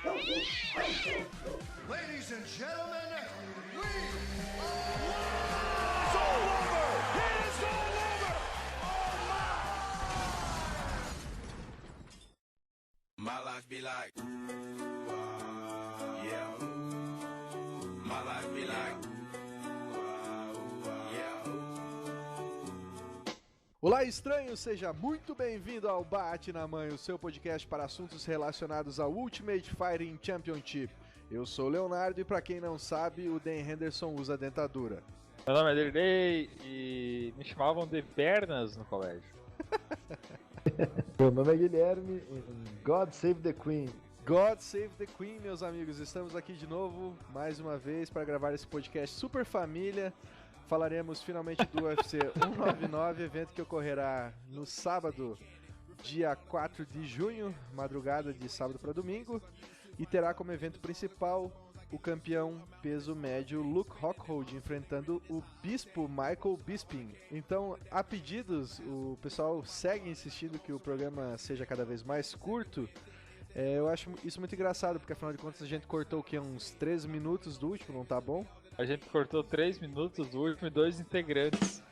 Ladies and gentlemen, we It's all over! It's all over! My life be like, yeah. My life be like, yeah. Olá, estranho! Seja muito bem-vindo ao Bate na Mãe, o seu podcast para assuntos relacionados ao Ultimate Fighting Championship. Eu sou o Leonardo e, para quem não sabe, o Dan Henderson usa dentadura. Meu nome é Derlei e me chamavam de pernas no colégio. Meu nome é Guilherme e God Save the Queen. God Save the Queen, meus amigos. Estamos aqui de novo, mais uma vez, para gravar esse podcast super família. Falaremos finalmente do UFC 199, evento que ocorrerá no sábado, dia 4 de junho, madrugada de sábado para domingo, e terá como evento principal o campeão peso médio Luke Rockhold enfrentando o bispo Michael Bisping. Então, a pedidos, o pessoal segue insistindo que o programa seja cada vez mais curto. Eu acho isso muito engraçado, porque afinal de contas a gente cortou o quê? Uns 13 minutos do último, não tá bom? A gente cortou 3 minutos do último e 2 integrantes.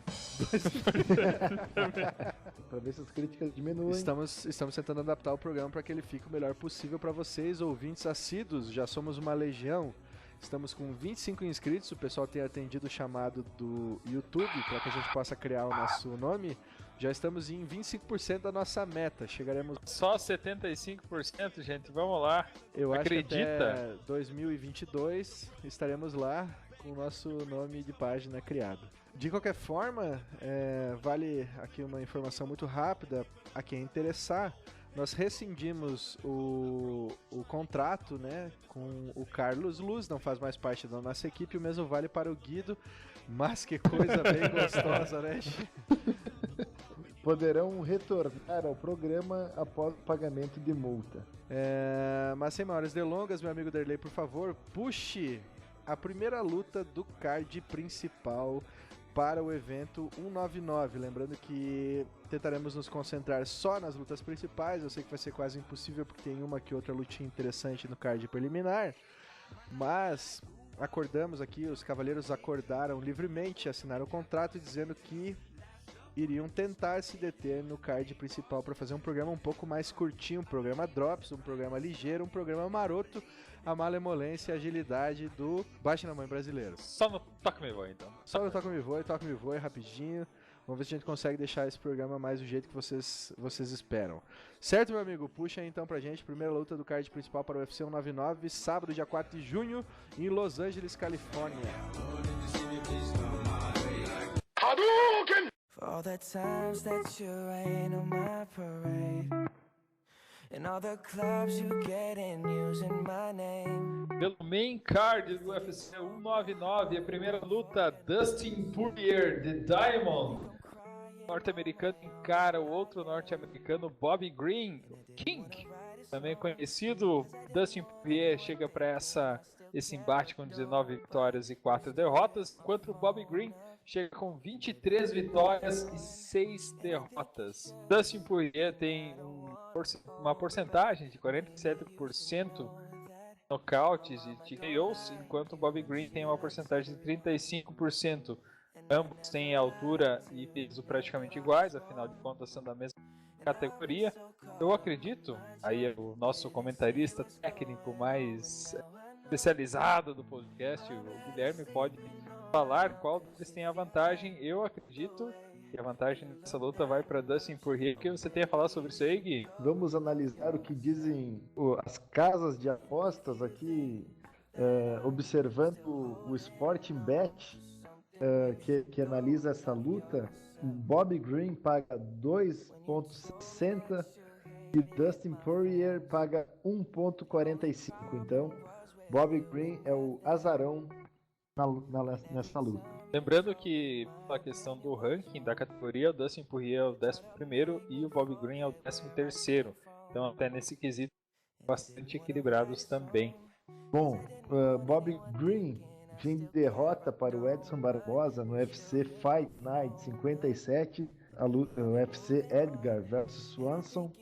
Pra ver se as críticas diminuem. Estamos tentando adaptar o programa para que ele fique o melhor possível para vocês, ouvintes assíduos. Já somos uma legião. Estamos com 25 inscritos. O pessoal tem atendido o chamado do YouTube para que a gente possa criar o nosso nome. Já estamos em 25% da nossa meta. Chegaremos Só 75%, gente. Vamos lá. Eu Acredita? acho que até 2022 estaremos lá com o nosso nome de página criado. De qualquer forma, vale aqui uma informação muito rápida a quem interessar. Nós rescindimos o contrato, né, com o Carlos Luz, não faz mais parte da nossa equipe. O mesmo vale para o Guido, mas que coisa bem gostosa, né? Poderão retornar ao programa após o pagamento de multa. Mas sem maiores delongas, meu amigo Derlei, por favor, puxe a primeira luta do card principal para o evento 199. Lembrando que tentaremos nos concentrar só nas lutas principais. Eu sei que vai ser quase impossível porque tem uma que outra lutinha interessante no card preliminar, mas acordamos aqui, os cavaleiros acordaram livremente, assinaram o contrato dizendo que iriam tentar se deter no card principal para fazer um programa um pouco mais curtinho, um programa drops, um programa ligeiro, um programa maroto, a malemolência e agilidade do Bate na Mãe brasileiro. Só no Toca Me Voe, então. Só no Toca Me Voe, rapidinho. Vamos ver se a gente consegue deixar esse programa mais do jeito que vocês esperam. Certo, meu amigo? Puxa aí então pra gente, primeira luta do card principal para o UFC 199, sábado, dia 4 de junho, em Los Angeles, Califórnia. Hadouken! For all the times that you rain on my parade, and all the clubs you get in using my name. Pelo main card do UFC 199, a primeira luta, Dustin Poirier, The Diamond. O norte-americano encara o outro norte-americano, Bobby Green, King. Também conhecido, Dustin Poirier chega para esse embate com 19 vitórias e 4 derrotas, enquanto o Bobby Green chega com 23 vitórias e 6 derrotas. Dustin Poirier tem uma porcentagem de 47% nocautes e TKOs, enquanto o Bobby Green tem uma porcentagem de 35%. Ambos têm altura e peso praticamente iguais, afinal de contas são da mesma categoria. Eu acredito, aí é o nosso comentarista técnico mais especializado do podcast, o Guilherme, pode falar qual deles tem a vantagem. Eu acredito que a vantagem dessa luta vai para Dustin Poirier. O que você tem a falar sobre isso aí, Gui? Vamos analisar o que dizem as casas de apostas aqui, observando o Sporting Bet, que analisa essa luta. Bobby Green paga 2,60 e Dustin Poirier paga 1,45. Então, Bobby Green é o azarão nessa luta. Lembrando que, pela questão do ranking da categoria, o Dustin Poirier é o 11º e o Bobby Green é o 13º. Então, até nesse quesito, bastante equilibrados também. Bom, Bobby Green vem de derrota para o Edson Barbosa no UFC Fight Night 57, a luta, o UFC Edgar vs Swanson.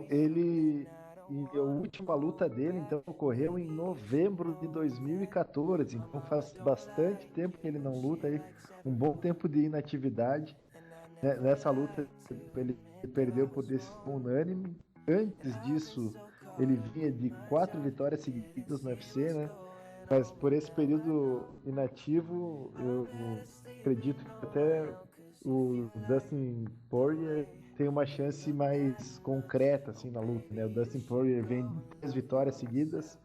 Ele a última luta dele, então, ocorreu em novembro de 2014. Então faz bastante tempo que ele não luta, aí, um bom tempo de inatividade. Nessa luta ele perdeu por decisão unânime. Antes disso, ele vinha de 4 vitórias seguidas no UFC, né? Mas por esse período inativo, eu acredito que até o Dustin Poirier tem uma chance mais concreta assim na luta, né? O Dustin Poirier vem de 3 vitórias seguidas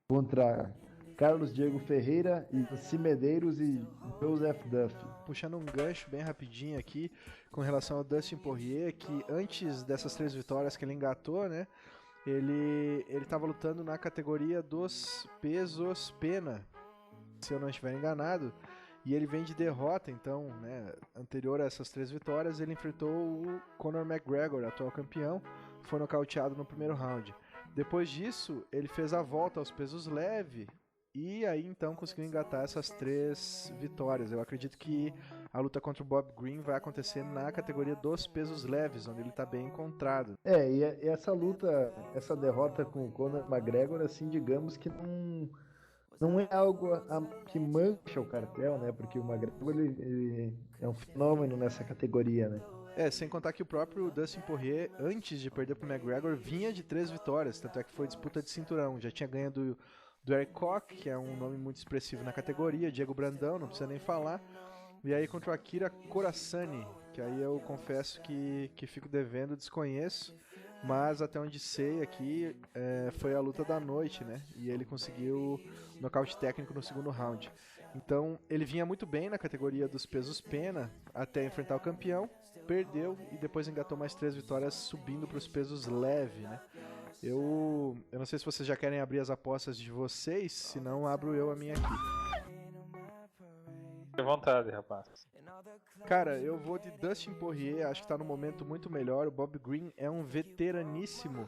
contra Carlos Diego Ferreira, Nancy Medeiros e Joseph Duffy. Puxando um gancho bem rapidinho aqui com relação ao Dustin Poirier, que antes dessas 3 vitórias que ele engatou, né? Ele estava lutando na categoria dos pesos pena, se eu não estiver enganado, e ele vem de derrota, então, né, anterior a essas 3 vitórias, ele enfrentou o Conor McGregor, atual campeão, foi nocauteado no primeiro round. Depois disso, ele fez a volta aos pesos leve, e aí então conseguiu engatar essas 3 vitórias. Eu acredito que a luta contra o Bob Green vai acontecer na categoria dos pesos leves, onde ele está bem encontrado. E essa luta, essa derrota com o Conor McGregor, assim, digamos que não é algo que mancha o cartel, né? Porque o McGregor ele é um fenômeno nessa categoria, né? Sem contar que o próprio Dustin Poirier, antes de perder pro McGregor, vinha de 3 vitórias, tanto é que foi disputa de cinturão. Já tinha ganho do Eric Koch, que é um nome muito expressivo na categoria, Diego Brandão, não precisa nem falar. E aí contra o Akira Corassani, que aí eu confesso que fico devendo, desconheço, mas até onde sei aqui foi a luta da noite, né? E ele conseguiu nocaute técnico no segundo round. Então ele vinha muito bem na categoria dos pesos pena até enfrentar o campeão, perdeu e depois engatou mais 3 vitórias subindo para os pesos leve, né? Eu não sei se vocês já querem abrir as apostas de vocês, se não abro eu a minha aqui. Fique à vontade, rapaz. Cara, eu vou de Dustin Poirier, acho que tá num momento muito melhor. O Bob Green é um veteraníssimo,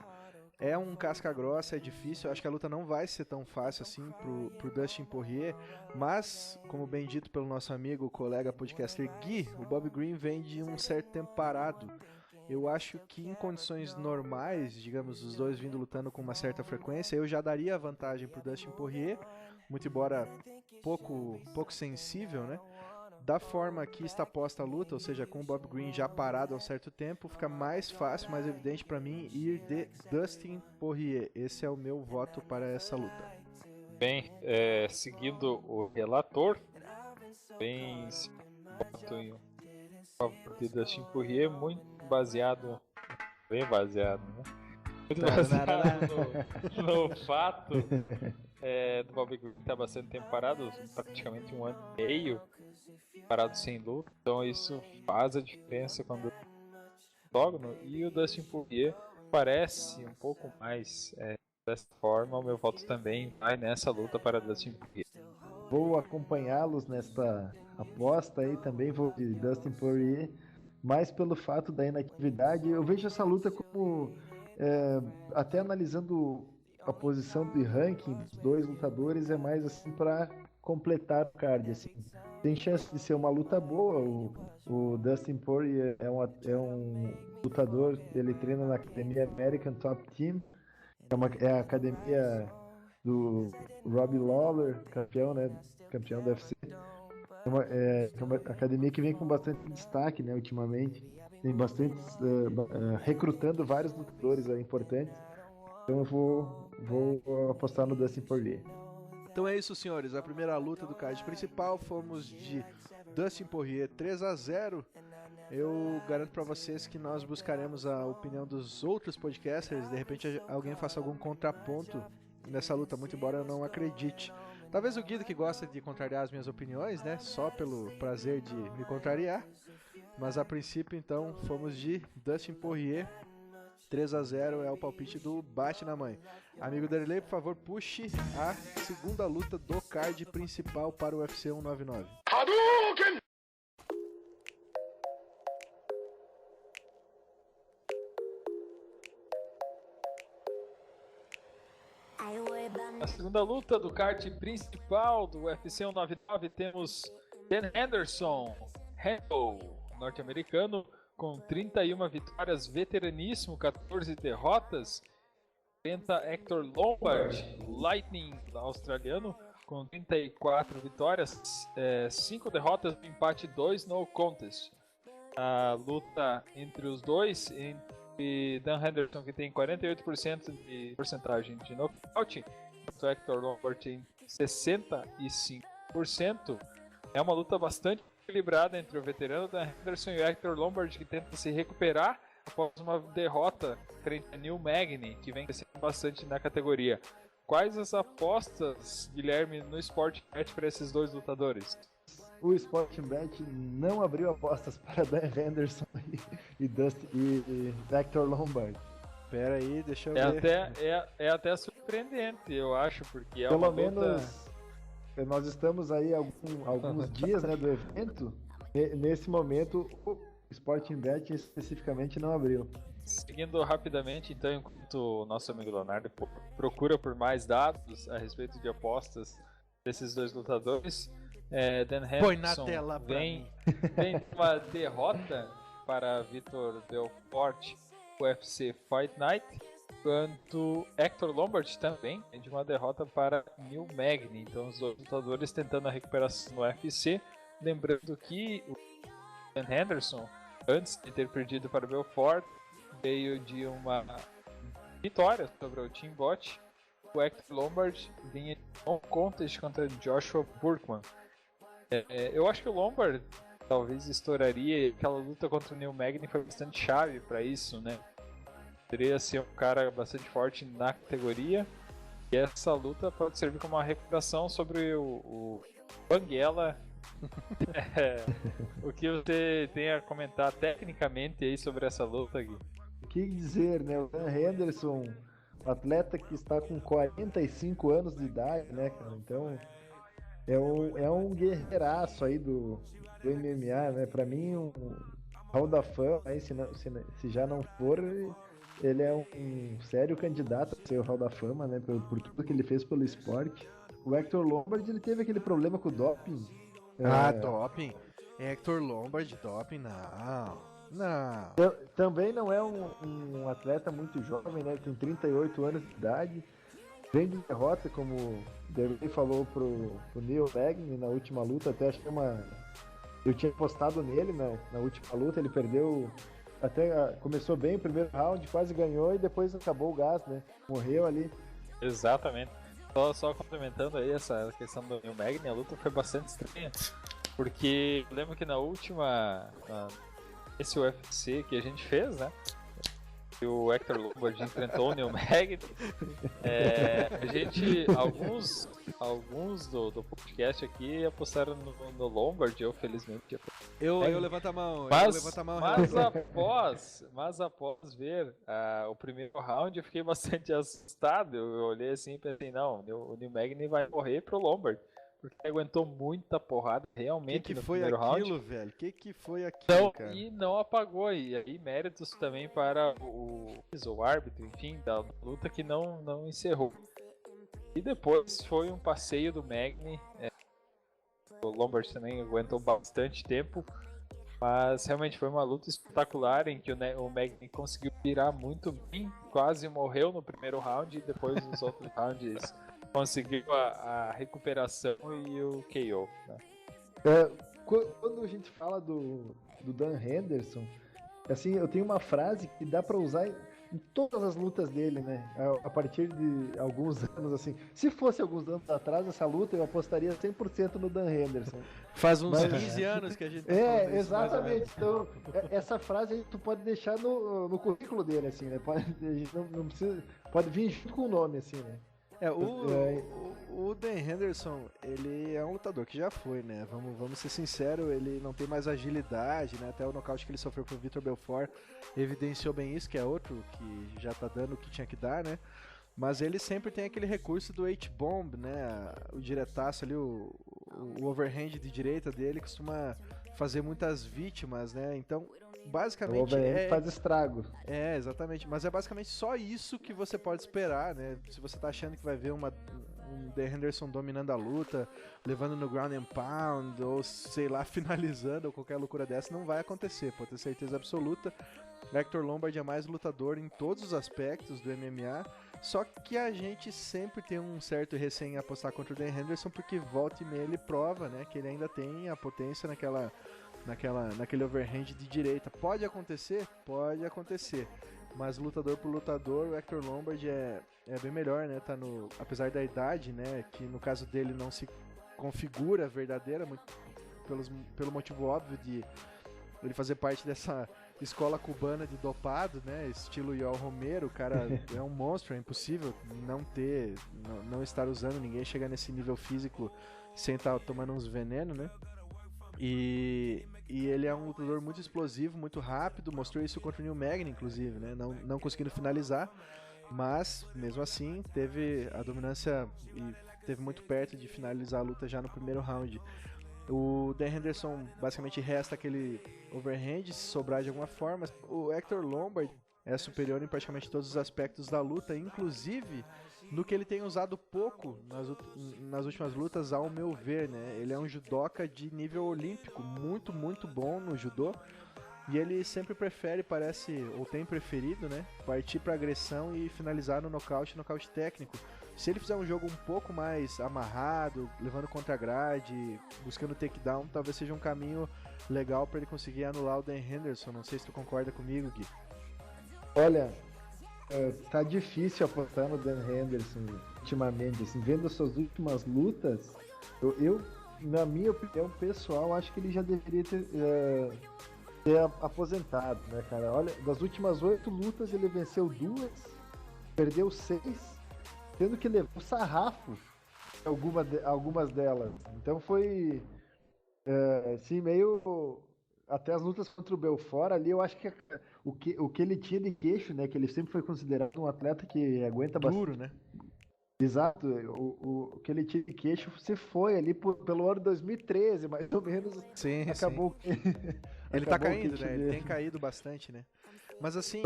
é um casca grossa, é difícil. Acho que a luta não vai ser tão fácil assim pro Dustin Poirier, mas, como bem dito pelo nosso amigo, colega podcaster Gui, o Bob Green vem de um certo tempo parado. Eu acho que em condições normais, digamos, os dois vindo lutando com uma certa frequência, eu já daria a vantagem pro Dustin Poirier, muito embora pouco sensível, né? Da forma que está posta a luta, ou seja, com o Bob Green já parado há um certo tempo, fica mais fácil, mais evidente para mim ir de Dustin Poirier. Esse é o meu voto para essa luta. Bem, seguindo o relator, bem voto em favor de Dustin Poirier, muito baseado, né? Muito baseado no fato do Bob Green estar bastante tempo parado, praticamente 1 ano e meio parado sem luta, então isso faz a diferença quando octógono, e o Dustin Poirier parece um pouco mais dessa forma. O meu voto também vai nessa luta para Dustin Poirier. Vou acompanhá-los nesta aposta aí, também vou de Dustin Poirier, mais pelo fato da inatividade. Eu vejo essa luta como, até analisando a posição de ranking dos dois lutadores, é mais assim para completar o card, assim. Tem chance de ser uma luta boa. O Dustin Poirier é um lutador, ele treina na academia American Top Team, é a academia do Robbie Lawler, campeão, né, campeão do UFC. É uma academia que vem com bastante destaque, né, ultimamente. Tem bastante recrutando vários lutadores importantes. Então eu vou apostar no Dustin Poirier. Então é isso, senhores. A primeira luta do card principal fomos de Dustin Poirier 3-0. Eu garanto para vocês que nós buscaremos a opinião dos outros podcasters. De repente alguém faça algum contraponto nessa luta, muito embora eu não acredite. Talvez o Guido, que gosta de contrariar as minhas opiniões, né? Só pelo prazer de me contrariar. Mas a princípio, então, fomos de Dustin Poirier 3-0 é o palpite do Bate na Mãe. Amigo Derlei, por favor, puxe a segunda luta do card principal para o UFC 199. Hadouken! Na segunda luta do card principal do UFC 199 temos Dan Henderson, norte-americano, com 31 vitórias, veteraníssimo, 14 derrotas. enfrenta Hector Lombard, Lightning australiano, com 34 vitórias, 5 derrotas, um empate, 2 no contest. A luta entre os dois, entre Dan Henderson, que tem 48% de porcentagem de nocaute, enquanto Hector Lombard tem 65%. É uma luta bastante equilibrada entre o veterano Dan Henderson e o Hector Lombard, que tenta se recuperar após uma derrota frente a Neil Magny, que vem crescendo bastante na categoria. Quais as apostas, Guilherme, no Sportingbet para esses dois lutadores? O Sportingbet não abriu apostas para Dan Henderson e Hector Lombard. Pera aí, deixa eu É ver. até surpreendente, eu acho, porque é Pelo uma menos luta... nós estamos aí alguns dias, né, do evento. Nesse momento, o Sportingbet especificamente não abriu. Seguindo rapidamente, então, enquanto o nosso amigo Leonardo procura por mais dados a respeito de apostas desses dois lutadores, Dan Põe na Henderson tela pra vem mim. uma derrota para Vitor Belfort, UFC Fight Night, enquanto Hector Lombard também vem de uma derrota para Neil Magny. Então, os dois lutadores tentando a recuperação no UFC. Lembrando que o Dan Henderson, antes de ter perdido para Belfort, veio de uma vitória sobre o Tim Bott. O Hector Lombard vinha de um contest contra Joshua Burkman. Eu acho que o Lombard talvez estouraria. Aquela luta contra o Neil Magny foi bastante chave para isso, né? Poderia ser um cara bastante forte na categoria. E essa luta pode servir como uma recuperação sobre o Banguela. O que você tem a comentar tecnicamente aí sobre essa luta, Gui? O que dizer, né? O Dan Henderson, um atleta que está com 45 anos de idade, né, cara? Então, é um guerreiraço aí do MMA, né? Pra mim, um Hall da Fama, aí, se já não for, ele é um sério candidato a ser o Hall da Fama, né? Por tudo que ele fez pelo esporte. O Hector Lombard, ele teve aquele problema com o doping. Doping? Hector Lombard, doping? Não. Também não é um atleta muito jovem, né? Ele tem 38 anos de idade. Vem de derrota, como o Derlei falou pro Neil Magny na última luta. Até acho que eu tinha apostado nele, né? Na última luta. Ele perdeu. Até começou bem o primeiro round, quase ganhou e depois acabou o gás, né? Morreu ali. Exatamente. Só complementando aí essa questão do Neil Magny, a luta foi bastante estranha. Porque eu lembro que na última. Esse UFC que a gente fez, né? E o Hector Lombard enfrentou o Neil Magny. A gente. Alguns do podcast aqui apostaram no Lombard, eu felizmente. Eu levanto a mão. Mas após ver o primeiro round, eu fiquei bastante assustado. Eu olhei assim e pensei, não, o Neil Magny vai morrer pro Lombard. Porque aguentou muita porrada realmente no primeiro round. Que foi aquilo, velho? Que foi aquilo, então, cara? E não apagou. E aí méritos também para o árbitro, enfim, da luta que não encerrou. E depois foi um passeio do Magny. O Lombard também aguentou bastante tempo. Mas realmente foi uma luta espetacular em que o Magny conseguiu virar muito bem. Quase morreu no primeiro round e depois nos outros rounds conseguiu a recuperação e o KO. Né? Quando a gente fala do Dan Henderson, assim, eu tenho uma frase que dá pra usar em todas as lutas dele, né? A partir de alguns anos, assim. Se fosse alguns anos atrás, essa luta eu apostaria 100% no Dan Henderson. Faz uns 15 anos que a gente tá falando isso, exatamente. Então, essa frase aí tu pode deixar no currículo dele, assim, né? Não precisa, pode vir junto com o nome, assim, né? O Dan Henderson, ele é um lutador que já foi, né? Vamos ser sinceros, ele não tem mais agilidade, né? Até o nocaute que ele sofreu pro Vitor Belfort evidenciou bem isso, que é outro que já tá dando o que tinha que dar, né? Mas ele sempre tem aquele recurso do H-Bomb, né? O diretaço ali, o overhand de direita dele costuma fazer muitas vítimas, né? Então, basicamente faz estrago. Exatamente. Mas é basicamente só isso que você pode esperar, né? Se você tá achando que vai ver um The Henderson dominando a luta, levando no ground and pound, ou sei lá, finalizando, ou qualquer loucura dessa, não vai acontecer, pode ter certeza absoluta. Hector Lombard é mais lutador em todos os aspectos do MMA, Só que a gente sempre tem um certo receio em apostar contra o Dan Henderson, porque volta e meia ele prova, né, que ele ainda tem a potência naquele overhand de direita. Pode acontecer? Pode acontecer. Mas lutador por lutador, o Hector Lombard é bem melhor, né? Apesar da idade, né, que no caso dele não se configura verdadeira, muito pelo motivo óbvio de ele fazer parte dessa escola cubana de dopado, né? Estilo Yoel Romero, o cara é um monstro, é impossível não estar usando, ninguém chegar nesse nível físico sem estar tomando uns venenos, né? E ele é um lutador muito explosivo, muito rápido, mostrou isso contra o Neil Magny, inclusive, né? Não conseguindo finalizar, mas mesmo assim teve a dominância e teve muito perto de finalizar a luta já no primeiro round. O Dan Henderson basicamente resta aquele overhand, se sobrar de alguma forma. O Hector Lombard é superior em praticamente todos os aspectos da luta, inclusive no que ele tem usado pouco nas últimas lutas, ao meu ver, né? Ele é um judoca de nível olímpico, muito, muito bom no judô. E ele sempre prefere, ou tem preferido, né, partir para agressão e finalizar no nocaute técnico. Se ele fizer um jogo um pouco mais amarrado, levando contra a grade, buscando takedown, talvez seja um caminho legal para ele conseguir anular o Dan Henderson. Não sei se tu concorda comigo, Gui. Olha, tá difícil apostar no Dan Henderson ultimamente, assim, vendo as suas últimas lutas, eu na minha opinião pessoal, acho que ele já deveria ter aposentado, né, cara? Olha, das últimas 8 lutas ele venceu 2, perdeu 6, tendo que levou sarrafo algumas delas. Então foi assim, meio até as lutas contra o Belfort ali, eu acho que o que ele tinha de queixo, né, que ele sempre foi considerado um atleta que aguenta duro, bastante. né? Exato, o que ele tinha de queixo se foi ali pelo ano 2013, mais ou menos. Sim, acabou sim. Ele tá caindo, né? Ele tem caído bastante, né? Mas assim,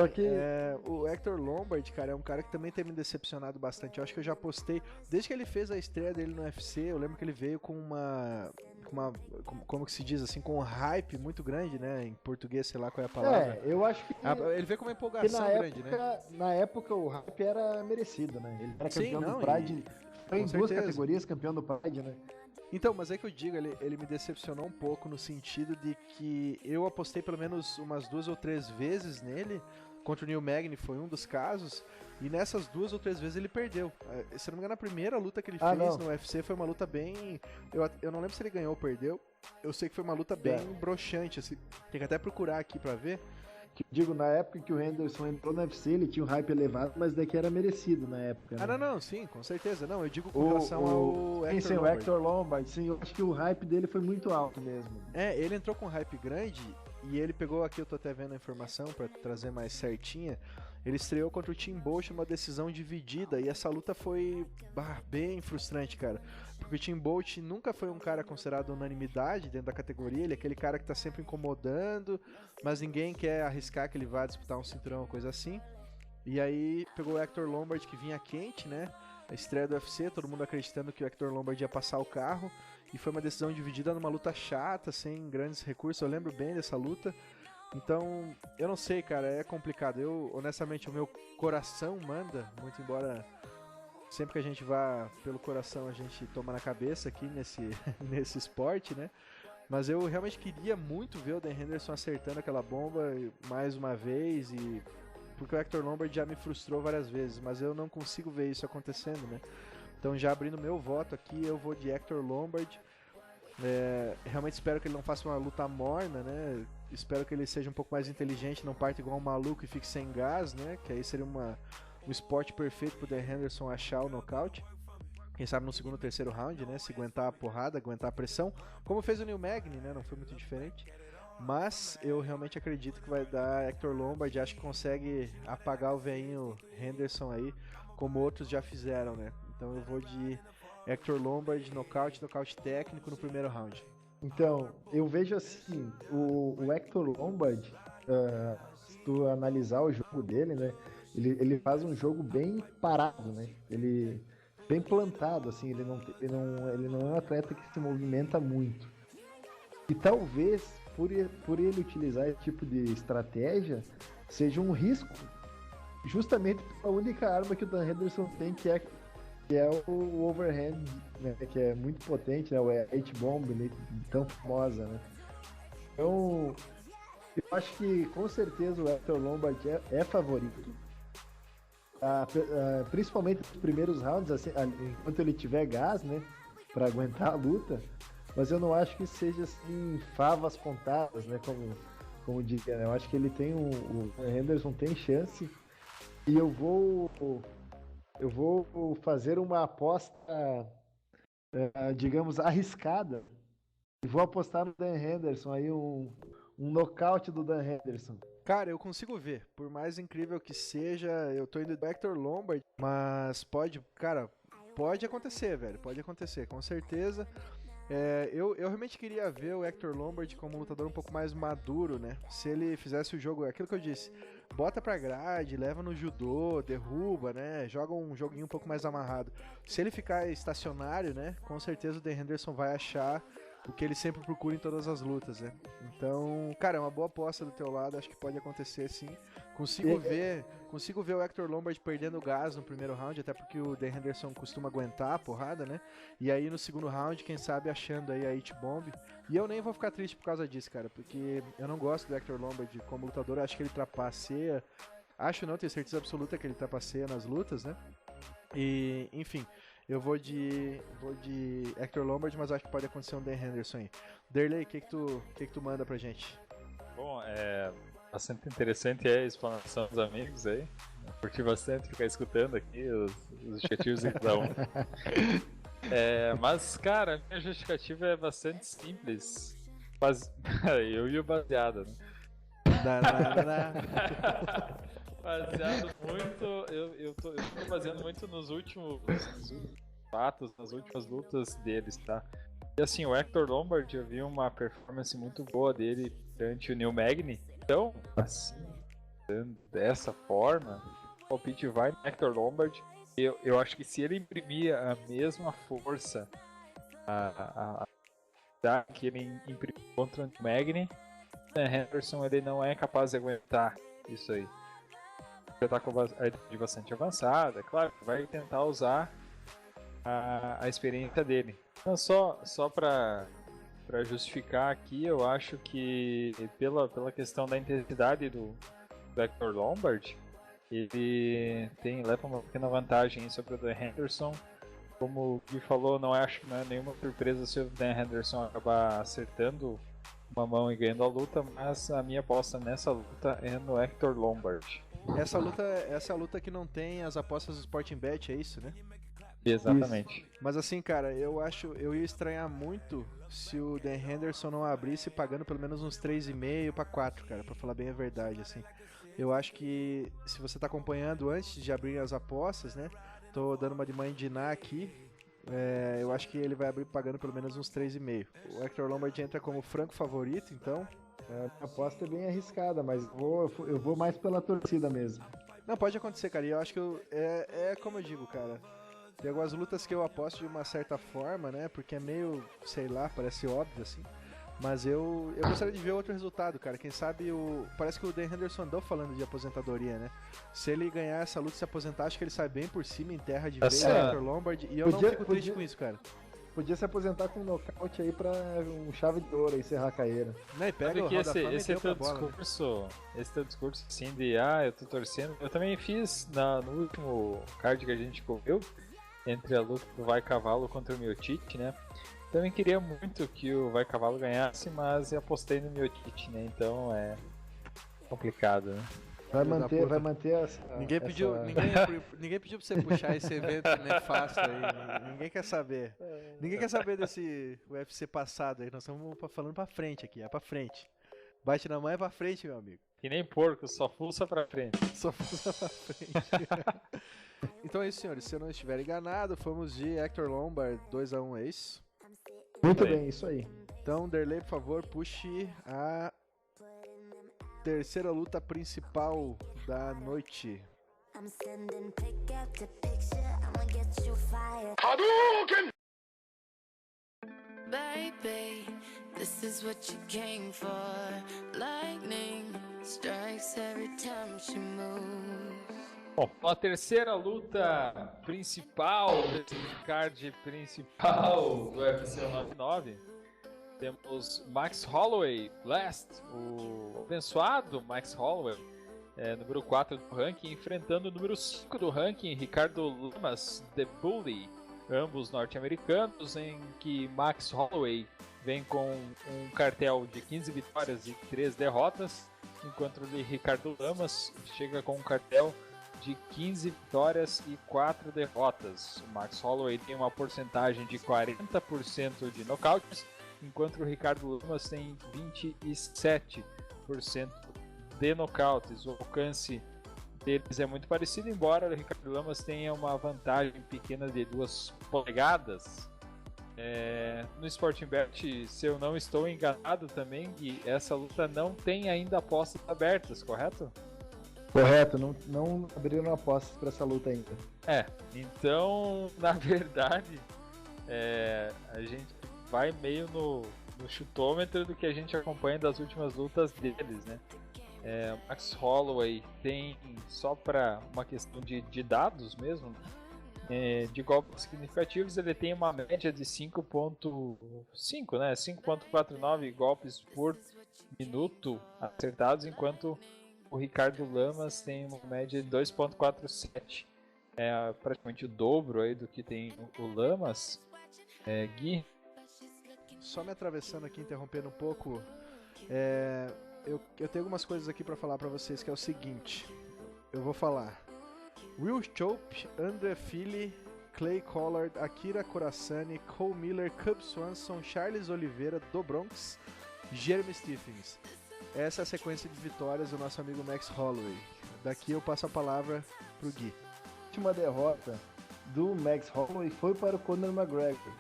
o Hector Lombard, cara, é um cara que também tem me decepcionado bastante. Eu acho que eu já postei, desde que ele fez a estreia dele no UFC, eu lembro que ele veio com como que se diz assim, com um hype muito grande, né? Em português, sei lá qual é a palavra. Eu acho que ele veio com uma empolgação grande, né? Na época o hype era merecido, né? Ele era campeão do Pride, foi em certeza. 2 categorias campeão do Pride, né? Então, mas é que eu digo, ele me decepcionou um pouco no sentido de que eu apostei pelo menos umas 2 ou 3 vezes nele, contra o Neil Magny foi um dos casos, e nessas 2 ou 3 vezes ele perdeu. Se não me engano, a primeira luta que ele fez no UFC foi uma luta bem... Eu não lembro se ele ganhou ou perdeu, eu sei que foi uma luta bem broxante, assim, tem que até procurar aqui pra ver. Digo, na época que o Henderson entrou no UFC, ele tinha um hype elevado, mas daqui era merecido na época. Né? Não, sim, com certeza. Não, eu digo com relação ao Hector Lombard. Sim, eu acho que o hype dele foi muito alto mesmo. Ele entrou com um hype grande e ele pegou aqui, eu tô até vendo a informação pra trazer mais certinha. Ele estreou contra o Tim Bolt uma decisão dividida e essa luta foi bem frustrante, cara. Porque o Tim Bolt nunca foi um cara considerado unanimidade dentro da categoria, ele é aquele cara que tá sempre incomodando, mas ninguém quer arriscar que ele vá disputar um cinturão ou coisa assim. E aí pegou o Hector Lombard, que vinha quente, né? A estreia do UFC, todo mundo acreditando que o Hector Lombard ia passar o carro, e foi uma decisão dividida numa luta chata, sem grandes recursos. Eu lembro bem dessa luta. Então, eu não sei, cara, é complicado. Honestamente, o meu coração manda, muito embora sempre que a gente vá pelo coração a gente toma na cabeça aqui nesse esporte, né? Mas eu realmente queria muito ver o Dan Henderson acertando aquela bomba mais uma vez, porque o Hector Lombard já me frustrou várias vezes, mas eu não consigo ver isso acontecendo, né? Então, já abrindo meu voto aqui, eu vou de Hector Lombard. Realmente espero que ele não faça uma luta morna, né? Espero que ele seja um pouco mais inteligente, não parte igual um maluco e fique sem gás, né? Que aí seria um esporte perfeito pro Dan Henderson achar o nocaute. Quem sabe no segundo ou terceiro round, né? Se aguentar a porrada, aguentar a pressão. Como fez o Neil Magny, né? Não foi muito diferente. Mas eu realmente acredito que vai dar Hector Lombard. Acho que consegue apagar o velhinho Henderson aí, como outros já fizeram, né? Então eu vou de Hector Lombard, nocaute técnico no primeiro round. Então, eu vejo assim, o Hector Lombard, se tu analisar o jogo dele, né? Ele faz um jogo bem parado, né? Ele bem plantado, assim, ele não é um atleta que se movimenta muito. E talvez, por ele utilizar esse tipo de estratégia, seja um risco justamente a única arma que o Dan Henderson tem, que é o overhand, né, que é muito potente, né, o H-Bomb, né, tão famosa, né. Então, eu acho que com certeza o Hector Lombard é favorito, principalmente nos primeiros rounds, assim, enquanto ele tiver gás, né, para aguentar a luta, mas eu não acho que seja assim, favas contadas, né, como diria, né? Eu acho que ele tem o Henderson tem chance, e eu vou fazer uma aposta, digamos, arriscada, e vou apostar no Dan Henderson, aí um nocaute do Dan Henderson. Cara, eu consigo ver, por mais incrível que seja, eu tô indo do Hector Lombard, mas pode acontecer, velho, pode acontecer, com certeza. Eu realmente queria ver o Hector Lombard como um lutador um pouco mais maduro, né? Se ele fizesse o jogo, aquilo que eu disse, bota pra grade, leva no judô, derruba, né? Joga um joguinho um pouco mais amarrado. Se ele ficar estacionário, né? Com certeza o Dan Henderson vai achar o que ele sempre procura em todas as lutas, né? Então, cara, é uma boa aposta do teu lado, acho que pode acontecer sim. Consigo ver o Hector Lombard perdendo gás no primeiro round, até porque o Dan Henderson costuma aguentar a porrada, né? E aí no segundo round, quem sabe achando aí a H-Bomb. E eu nem vou ficar triste por causa disso, cara, porque eu não gosto do Hector Lombard como lutador, acho que ele trapaceia. Acho não, tenho certeza absoluta que ele trapaceia nas lutas, né? E, enfim, eu vou de Hector Lombard, mas acho que pode acontecer um Dan Henderson aí. Derley, o que tu manda pra gente? Bom, bastante interessante a explanação dos amigos aí. Eu curti bastante ficar escutando aqui os justificativos de cada um. Mas, cara, a minha justificativa é bastante simples. Eu e o baseado, né? Baseado muito. Eu tô baseando muito nos últimos fatos, nas últimas lutas deles, tá? E assim, o Hector Lombard, eu vi uma performance muito boa dele perante o Neil Magny. Então, assim, dessa forma, o palpite vai no Hector Lombard. Eu acho que se ele imprimir a mesma força que ele imprimiu contra o Neil Magny, o Henderson ele não é capaz de aguentar isso aí. Já tá com a idade bastante avançada, é claro, vai tentar usar a experiência dele. Então, só para justificar aqui, eu acho que pela questão da intensidade do Hector Lombard, ele leva uma pequena vantagem sobre o Dan Henderson. Como o Gui falou, não é nenhuma surpresa se o Dan Henderson acabar acertando uma mão e ganhando a luta, mas a minha aposta nessa luta é no Hector Lombard. Essa é a luta que não tem as apostas do Sporting Bet, é isso, né? Exatamente. Isso. Mas assim, cara, eu ia estranhar muito se o Dan Henderson não abrisse pagando pelo menos uns 3,5 para 4, cara, pra falar bem a verdade, assim. Eu acho que se você tá acompanhando antes de abrir as apostas, né? Tô dando uma de mãe de Ná aqui. Eu acho que ele vai abrir pagando pelo menos uns 3,5. O Hector Lombard entra como franco favorito, então. A aposta é bem arriscada, mas eu vou mais pela torcida mesmo. Não, pode acontecer, cara. E eu acho que como eu digo, cara. Tem algumas lutas que eu aposto de uma certa forma, né? Porque é meio, sei lá, parece óbvio assim. Mas eu gostaria de ver outro resultado, cara. Quem sabe parece que o Dan Henderson andou falando de aposentadoria, né? Se ele ganhar essa luta e se aposentar, acho que ele sai bem por cima, em terra de vez, Hector Lombard. E eu não fico triste com isso, cara. Podia se aposentar com um nocaute aí pra um chave de ouro e encerrar a carreira. Não, e pega esse teu discurso assim de eu tô torcendo. Eu também fiz no último card que a gente correu, entre a luta do Vai Cavalo contra o Miocic, né? Também queria muito que o Vai Cavalo ganhasse, mas eu apostei no Miocic, né? Então é complicado, né? Vai manter ninguém pediu pra você puxar esse evento nefasto aí. Ninguém quer saber. Ninguém quer saber desse UFC passado aí. Nós estamos falando pra frente aqui, é pra frente. Bate na mão, é pra frente, meu amigo. Que nem porco, só fuça pra frente. Só fuça pra frente. Então é isso, senhores. Se eu não estiver enganado, fomos de Hector Lombard 2-1, é isso? Muito bem, isso aí. Então, Derley, por favor, puxe a terceira luta principal da noite. Hadouken! Baby, this is what you came for. Lightning strikes every time she moves. Bom, a terceira luta principal desse card principal do UFC 199, temos Max Holloway, Blast, o abençoado Max Holloway, número 4 do ranking, enfrentando o número 5 do ranking, Ricardo Lamas, The Bully, ambos norte-americanos, em que Max Holloway vem com um cartel de 15 vitórias e 3 derrotas, enquanto o Ricardo Lamas chega com um cartel de 15 vitórias e 4 derrotas. O Max Holloway tem uma porcentagem de 40% de nocautes, enquanto o Ricardo Lamas tem 27% de nocautes. O alcance deles é muito parecido, embora o Ricardo Lamas tenha uma vantagem pequena de 2 polegadas. No Sporting Bet, se eu não estou enganado também, Gui, essa luta não tem ainda apostas abertas, correto? Correto, não abriram apostas para essa luta ainda. Então, na verdade, a gente vai meio no chutômetro do que a gente acompanha das últimas lutas deles, né? Max Holloway tem, só para uma questão de dados mesmo, de golpes significativos, ele tem uma média de 5.5, né? 5.49 golpes por minuto acertados, enquanto o Ricardo Lamas tem uma média de 2.47. É praticamente o dobro aí do que tem o Lamas. Gui? Só me atravessando aqui, interrompendo um pouco, eu tenho algumas coisas aqui para falar para vocês, que é o seguinte. Eu vou falar Will Chope, André Fili, Clay Collard, Akira Corassani, Cole Miller, Cub Swanson, Charles Oliveira, do Bronx, Jeremy Stephens. Essa é a sequência de vitórias do nosso amigo Max Holloway. Daqui eu passo a palavra pro Gui. A última derrota do Max Holloway foi para o Conor McGregor.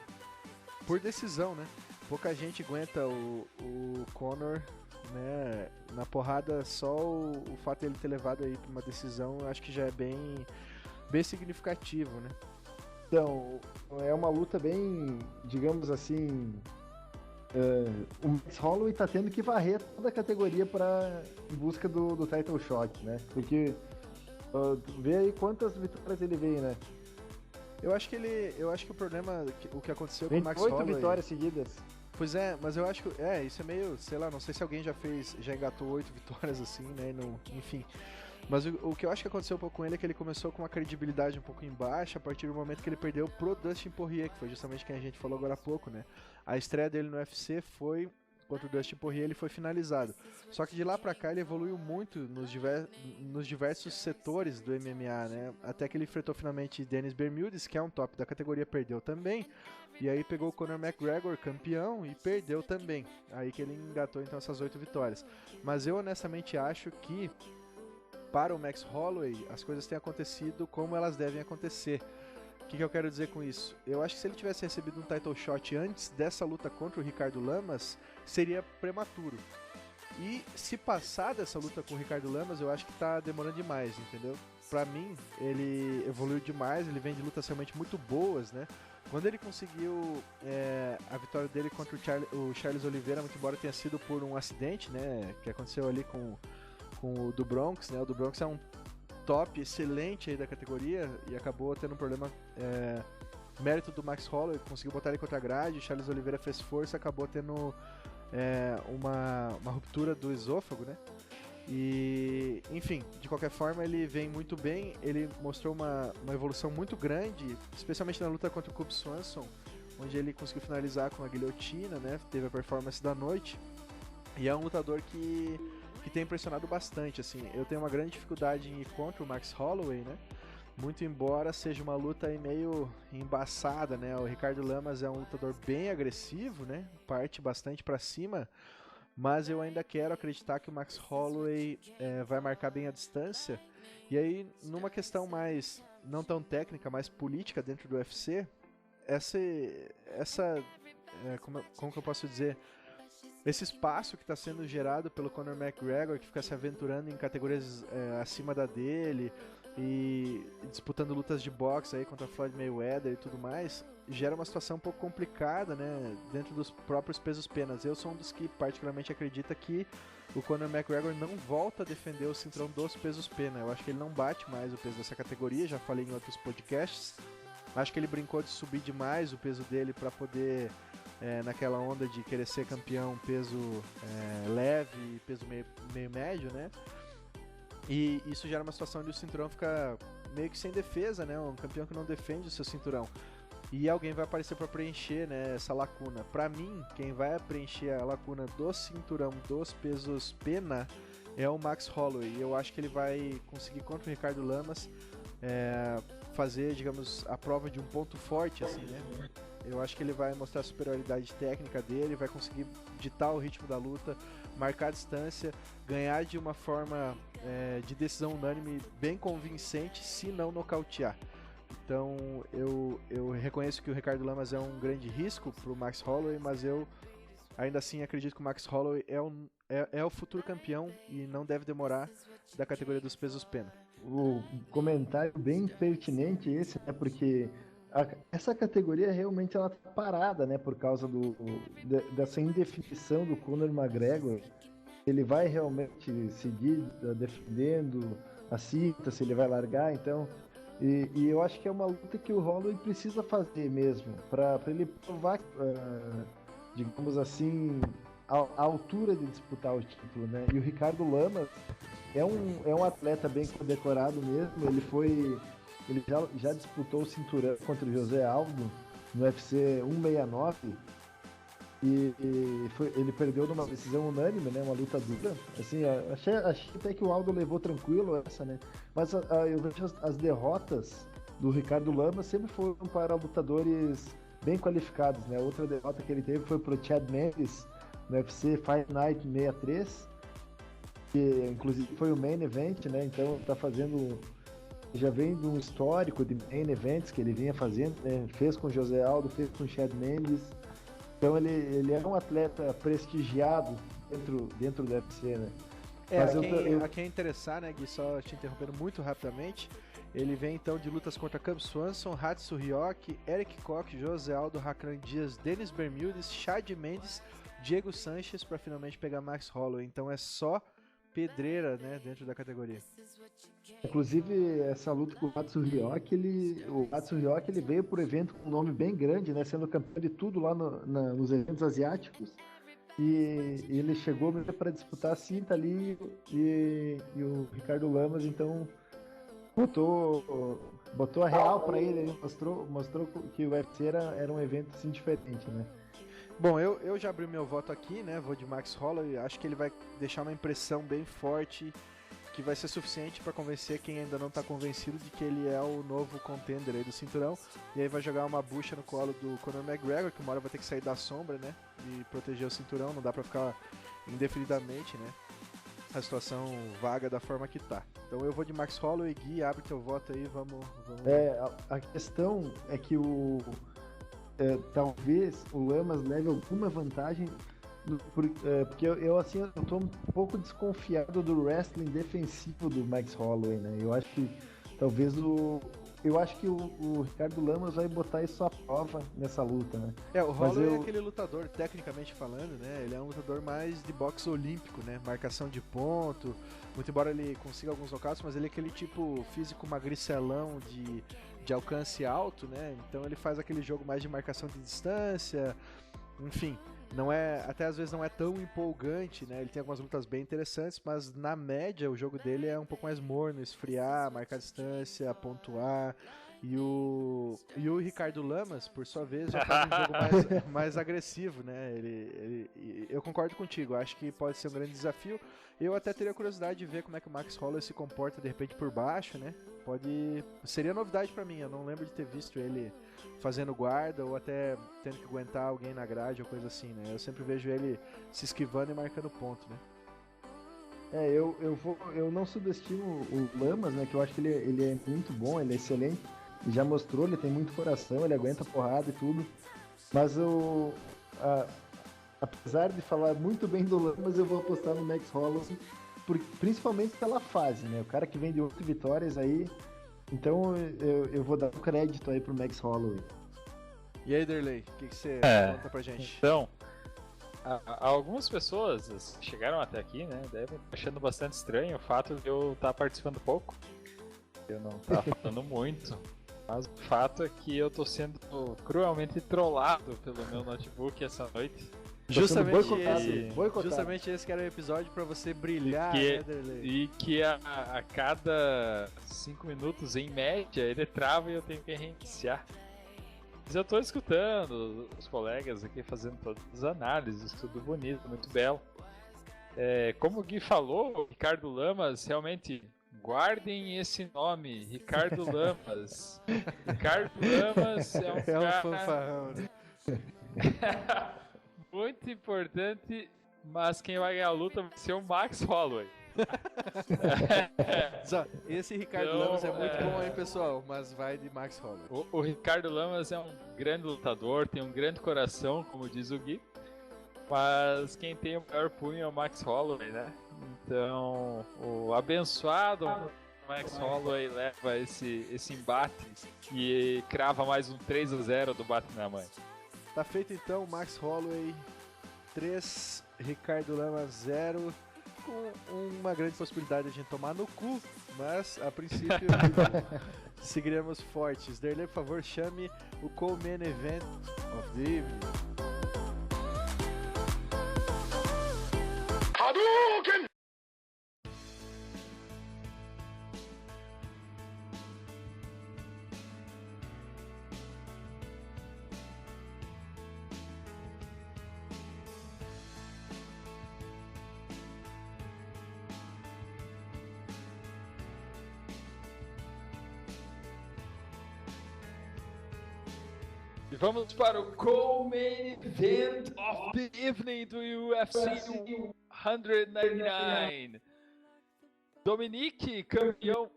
Por decisão, né? Pouca gente aguenta o Conor, né, na porrada. Só o fato de ele ter levado aí para uma decisão, eu acho que já é bem significativo, né? Então, é uma luta bem, digamos assim, o Max Holloway tá tendo que varrer toda a categoria em busca do title shot, né? Porque vê aí quantas vitórias ele veio, né? Eu acho que o problema, o que aconteceu com o Max 8 Holloway... vitórias seguidas. Pois é, mas eu acho que isso é meio, sei lá, não sei se alguém já engatou 8 vitórias assim, né? Enfim. Mas o que eu acho que aconteceu um pouco com ele é que ele começou com uma credibilidade um pouco em baixa a partir do momento que ele perdeu pro Dustin Poirier, que foi justamente quem a gente falou agora há pouco, né? A estreia dele no UFC foi contra o Dustin Poirier, ele foi finalizado. Só que de lá pra cá ele evoluiu muito nos diversos setores do MMA, né? Até que ele enfrentou finalmente Dennis Bermudez, que é um top da categoria, perdeu também. E aí pegou o Conor McGregor, campeão, e perdeu também. Aí que ele engatou então essas 8 vitórias. Mas eu honestamente acho que para o Max Holloway as coisas têm acontecido como elas devem acontecer. O que eu quero dizer com isso? Eu acho que se ele tivesse recebido um title shot antes dessa luta contra o Ricardo Lamas, seria prematuro. E se passar dessa luta com o Ricardo Lamas, eu acho que tá demorando demais, entendeu? Pra mim, ele evoluiu demais, ele vem de lutas realmente muito boas, né? Quando ele conseguiu a vitória dele contra o Charles Oliveira, muito embora tenha sido por um acidente, né? Que aconteceu ali com o do Bronx, né? O do Bronx é um top excelente aí da categoria e acabou tendo um problema, mérito do Max Holloway, conseguiu botar ele contra a grade, Charles Oliveira fez força, acabou tendo uma ruptura do esôfago, né? E, enfim, de qualquer forma ele vem muito bem, ele mostrou uma evolução muito grande, especialmente na luta contra o Cub Swanson, onde ele conseguiu finalizar com a guilhotina, né? Teve a performance da noite, e é um lutador que tem impressionado bastante, assim. Eu tenho uma grande dificuldade em ir contra o Max Holloway, né? Muito embora seja uma luta aí meio embaçada, né? O Ricardo Lamas é um lutador bem agressivo, né? Parte bastante pra cima, mas eu ainda quero acreditar que o Max Holloway vai marcar bem a distância. E aí, numa questão mais, não tão técnica, mais política dentro do UFC, como que eu posso dizer? Esse espaço que está sendo gerado pelo Conor McGregor, que fica se aventurando em categorias acima da dele, e disputando lutas de boxe aí contra Floyd Mayweather e tudo mais, gera uma situação um pouco complicada, né, dentro dos próprios pesos penas. Eu sou um dos que particularmente acredita que o Conor McGregor não volta a defender o cinturão dos pesos pena. Eu acho que ele não bate mais o peso dessa categoria, já falei em outros podcasts. Acho que ele brincou de subir demais o peso dele para poder, naquela onda de querer ser campeão peso leve e peso meio médio, né? E isso gera uma situação onde o cinturão fica meio que sem defesa, né? Um campeão que não defende o seu cinturão. E alguém vai aparecer para preencher, né, essa lacuna. Para mim, quem vai preencher a lacuna do cinturão dos pesos pena é o Max Holloway. Eu acho que ele vai conseguir contra o Ricardo Lamas fazer, digamos, a prova de um ponto forte, assim, né? Eu acho que ele vai mostrar a superioridade técnica dele, vai conseguir ditar o ritmo da luta, marcar a distância, ganhar de uma forma de decisão unânime bem convincente, se não nocautear. Então eu reconheço que o Ricardo Lamas é um grande risco para o Max Holloway, mas eu ainda assim acredito que o Max Holloway é o futuro campeão e não deve demorar da categoria dos pesos pena. O comentário bem pertinente esse, né? Porque essa categoria realmente ela tá parada, né? Por causa dessa indefinição do Conor McGregor. Ele vai realmente seguir defendendo a cita, se ele vai largar, então... E eu acho que é uma luta que o Holloway precisa fazer mesmo, para ele provar, digamos assim, a altura de disputar o título, né? E o Ricardo Lamas é um atleta bem condecorado mesmo. Ele já disputou o cinturão contra o José Aldo no UFC 169 e ele perdeu numa decisão unânime, né? Uma luta dura. Assim, achei até que o Aldo levou tranquilo essa, né? Mas eu vejo as derrotas do Ricardo Lamas sempre foram para lutadores bem qualificados, né? Outra derrota que ele teve foi pro Chad Mendes no UFC Fight Night 63, que inclusive foi o main event, né? Então tá fazendo, já vem de um histórico de main events que ele vinha fazendo, né? Fez com o José Aldo, fez com o Chad Mendes. Então ele é um atleta prestigiado dentro do UFC, né? A quem interessar, né, Gui, só te interrompendo muito rapidamente, ele vem então de lutas contra Cub Swanson, Hatsu Ryoki, Eric Koch, José Aldo, Hakran Dias, Denis Bermudez, Chad Mendes, Diego Sanchez para finalmente pegar Max Holloway. Então é só pedreira, né, dentro da categoria. Inclusive essa luta com o Hatsu Ryoki, ele veio por evento com um nome bem grande, né, sendo campeão de tudo lá nos eventos asiáticos. E ele chegou para disputar a cinta ali e o Ricardo Lamas então botou a real para ele, mostrou que o UFC era um evento assim diferente, né? Bom, eu já abri meu voto aqui, né? Vou de Max Holloway. Acho que ele vai deixar uma impressão bem forte que vai ser suficiente para convencer quem ainda não tá convencido de que ele é o novo contender aí do cinturão. E aí vai jogar uma bucha no colo do Conor McGregor, que uma hora vai ter que sair da sombra, né? E proteger o cinturão, não dá pra ficar indefinidamente, né? A situação vaga da forma que tá. Então eu vou de Max Holloway. Gui, abre teu voto aí, vamos... A questão é que talvez o Lamas leve alguma vantagem, porque eu tô um pouco desconfiado do wrestling defensivo do Max Holloway, né? Eu acho que talvez o Ricardo Lamas vai botar isso à prova nessa luta, né? O Holloway é aquele lutador, tecnicamente falando, né? Ele é um lutador mais de boxe olímpico, né? Marcação de ponto, muito embora ele consiga alguns nocautes, mas ele é aquele tipo físico magricelão de alcance alto, né? Então ele faz aquele jogo mais de marcação de distância, enfim, até às vezes não é tão empolgante, né? Ele tem algumas lutas bem interessantes, mas na média o jogo dele é um pouco mais morno, esfriar, marcar distância, pontuar. E o Ricardo Lamas, por sua vez, já faz um jogo mais agressivo, né? Eu concordo contigo, acho que pode ser um grande desafio. Eu até teria curiosidade de ver como é que o Max Holloway se comporta de repente por baixo, né? Seria novidade pra mim, eu não lembro de ter visto ele fazendo guarda ou até tendo que aguentar alguém na grade ou coisa assim, né? Eu sempre vejo ele se esquivando e marcando ponto, né? Eu não subestimo o Lamas, né? Que eu acho que ele é muito bom, ele é excelente. Ele já mostrou, ele tem muito coração, ele aguenta porrada e tudo. Mas apesar de falar muito bem do Lamas, eu vou apostar no Max Holloway, principalmente pela fase, né? O cara que vem de 8 vitórias aí. Então eu vou dar um crédito aí pro Max Holloway. E aí, Derlei, o que você conta pra gente? Então, algumas pessoas chegaram até aqui, né? Devem estar achando bastante estranho o fato de eu estar participando pouco. Eu não estar falando muito. Mas o fato é que eu tô sendo cruelmente trollado pelo meu notebook essa noite. Justamente esse que era o episódio pra você brilhar, né, Derlei? E que a cada 5 minutos, em média, ele trava e eu tenho que reiniciar. Mas eu tô escutando os colegas aqui fazendo todas as análises, tudo bonito, muito belo. Como o Gui falou, o Ricardo Lamas, realmente, guardem esse nome, Ricardo Lamas. Ricardo Lamas é um cara... fanfarrão, né? muito importante, mas quem vai ganhar a luta vai ser o Max Holloway. Esse Ricardo Então, Lamas é muito bom, hein, pessoal? Mas vai de Max Holloway. O Ricardo Lamas é um grande lutador, tem um grande coração, como diz o Gui. Mas quem tem o maior punho é o Max Holloway, né? Então, o abençoado Max Holloway leva esse embate e crava mais um 3-0 do bate na mãe. Tá feito então, Max Holloway 3, Ricardo Lamas 0, com uma grande possibilidade de a gente tomar no cu, mas a princípio seguiremos fortes. Derlei, por favor, chame o co-main event of the evening. Hadouken! E vamos para o co-main event of the evening do UFC 199. Dominique, campeão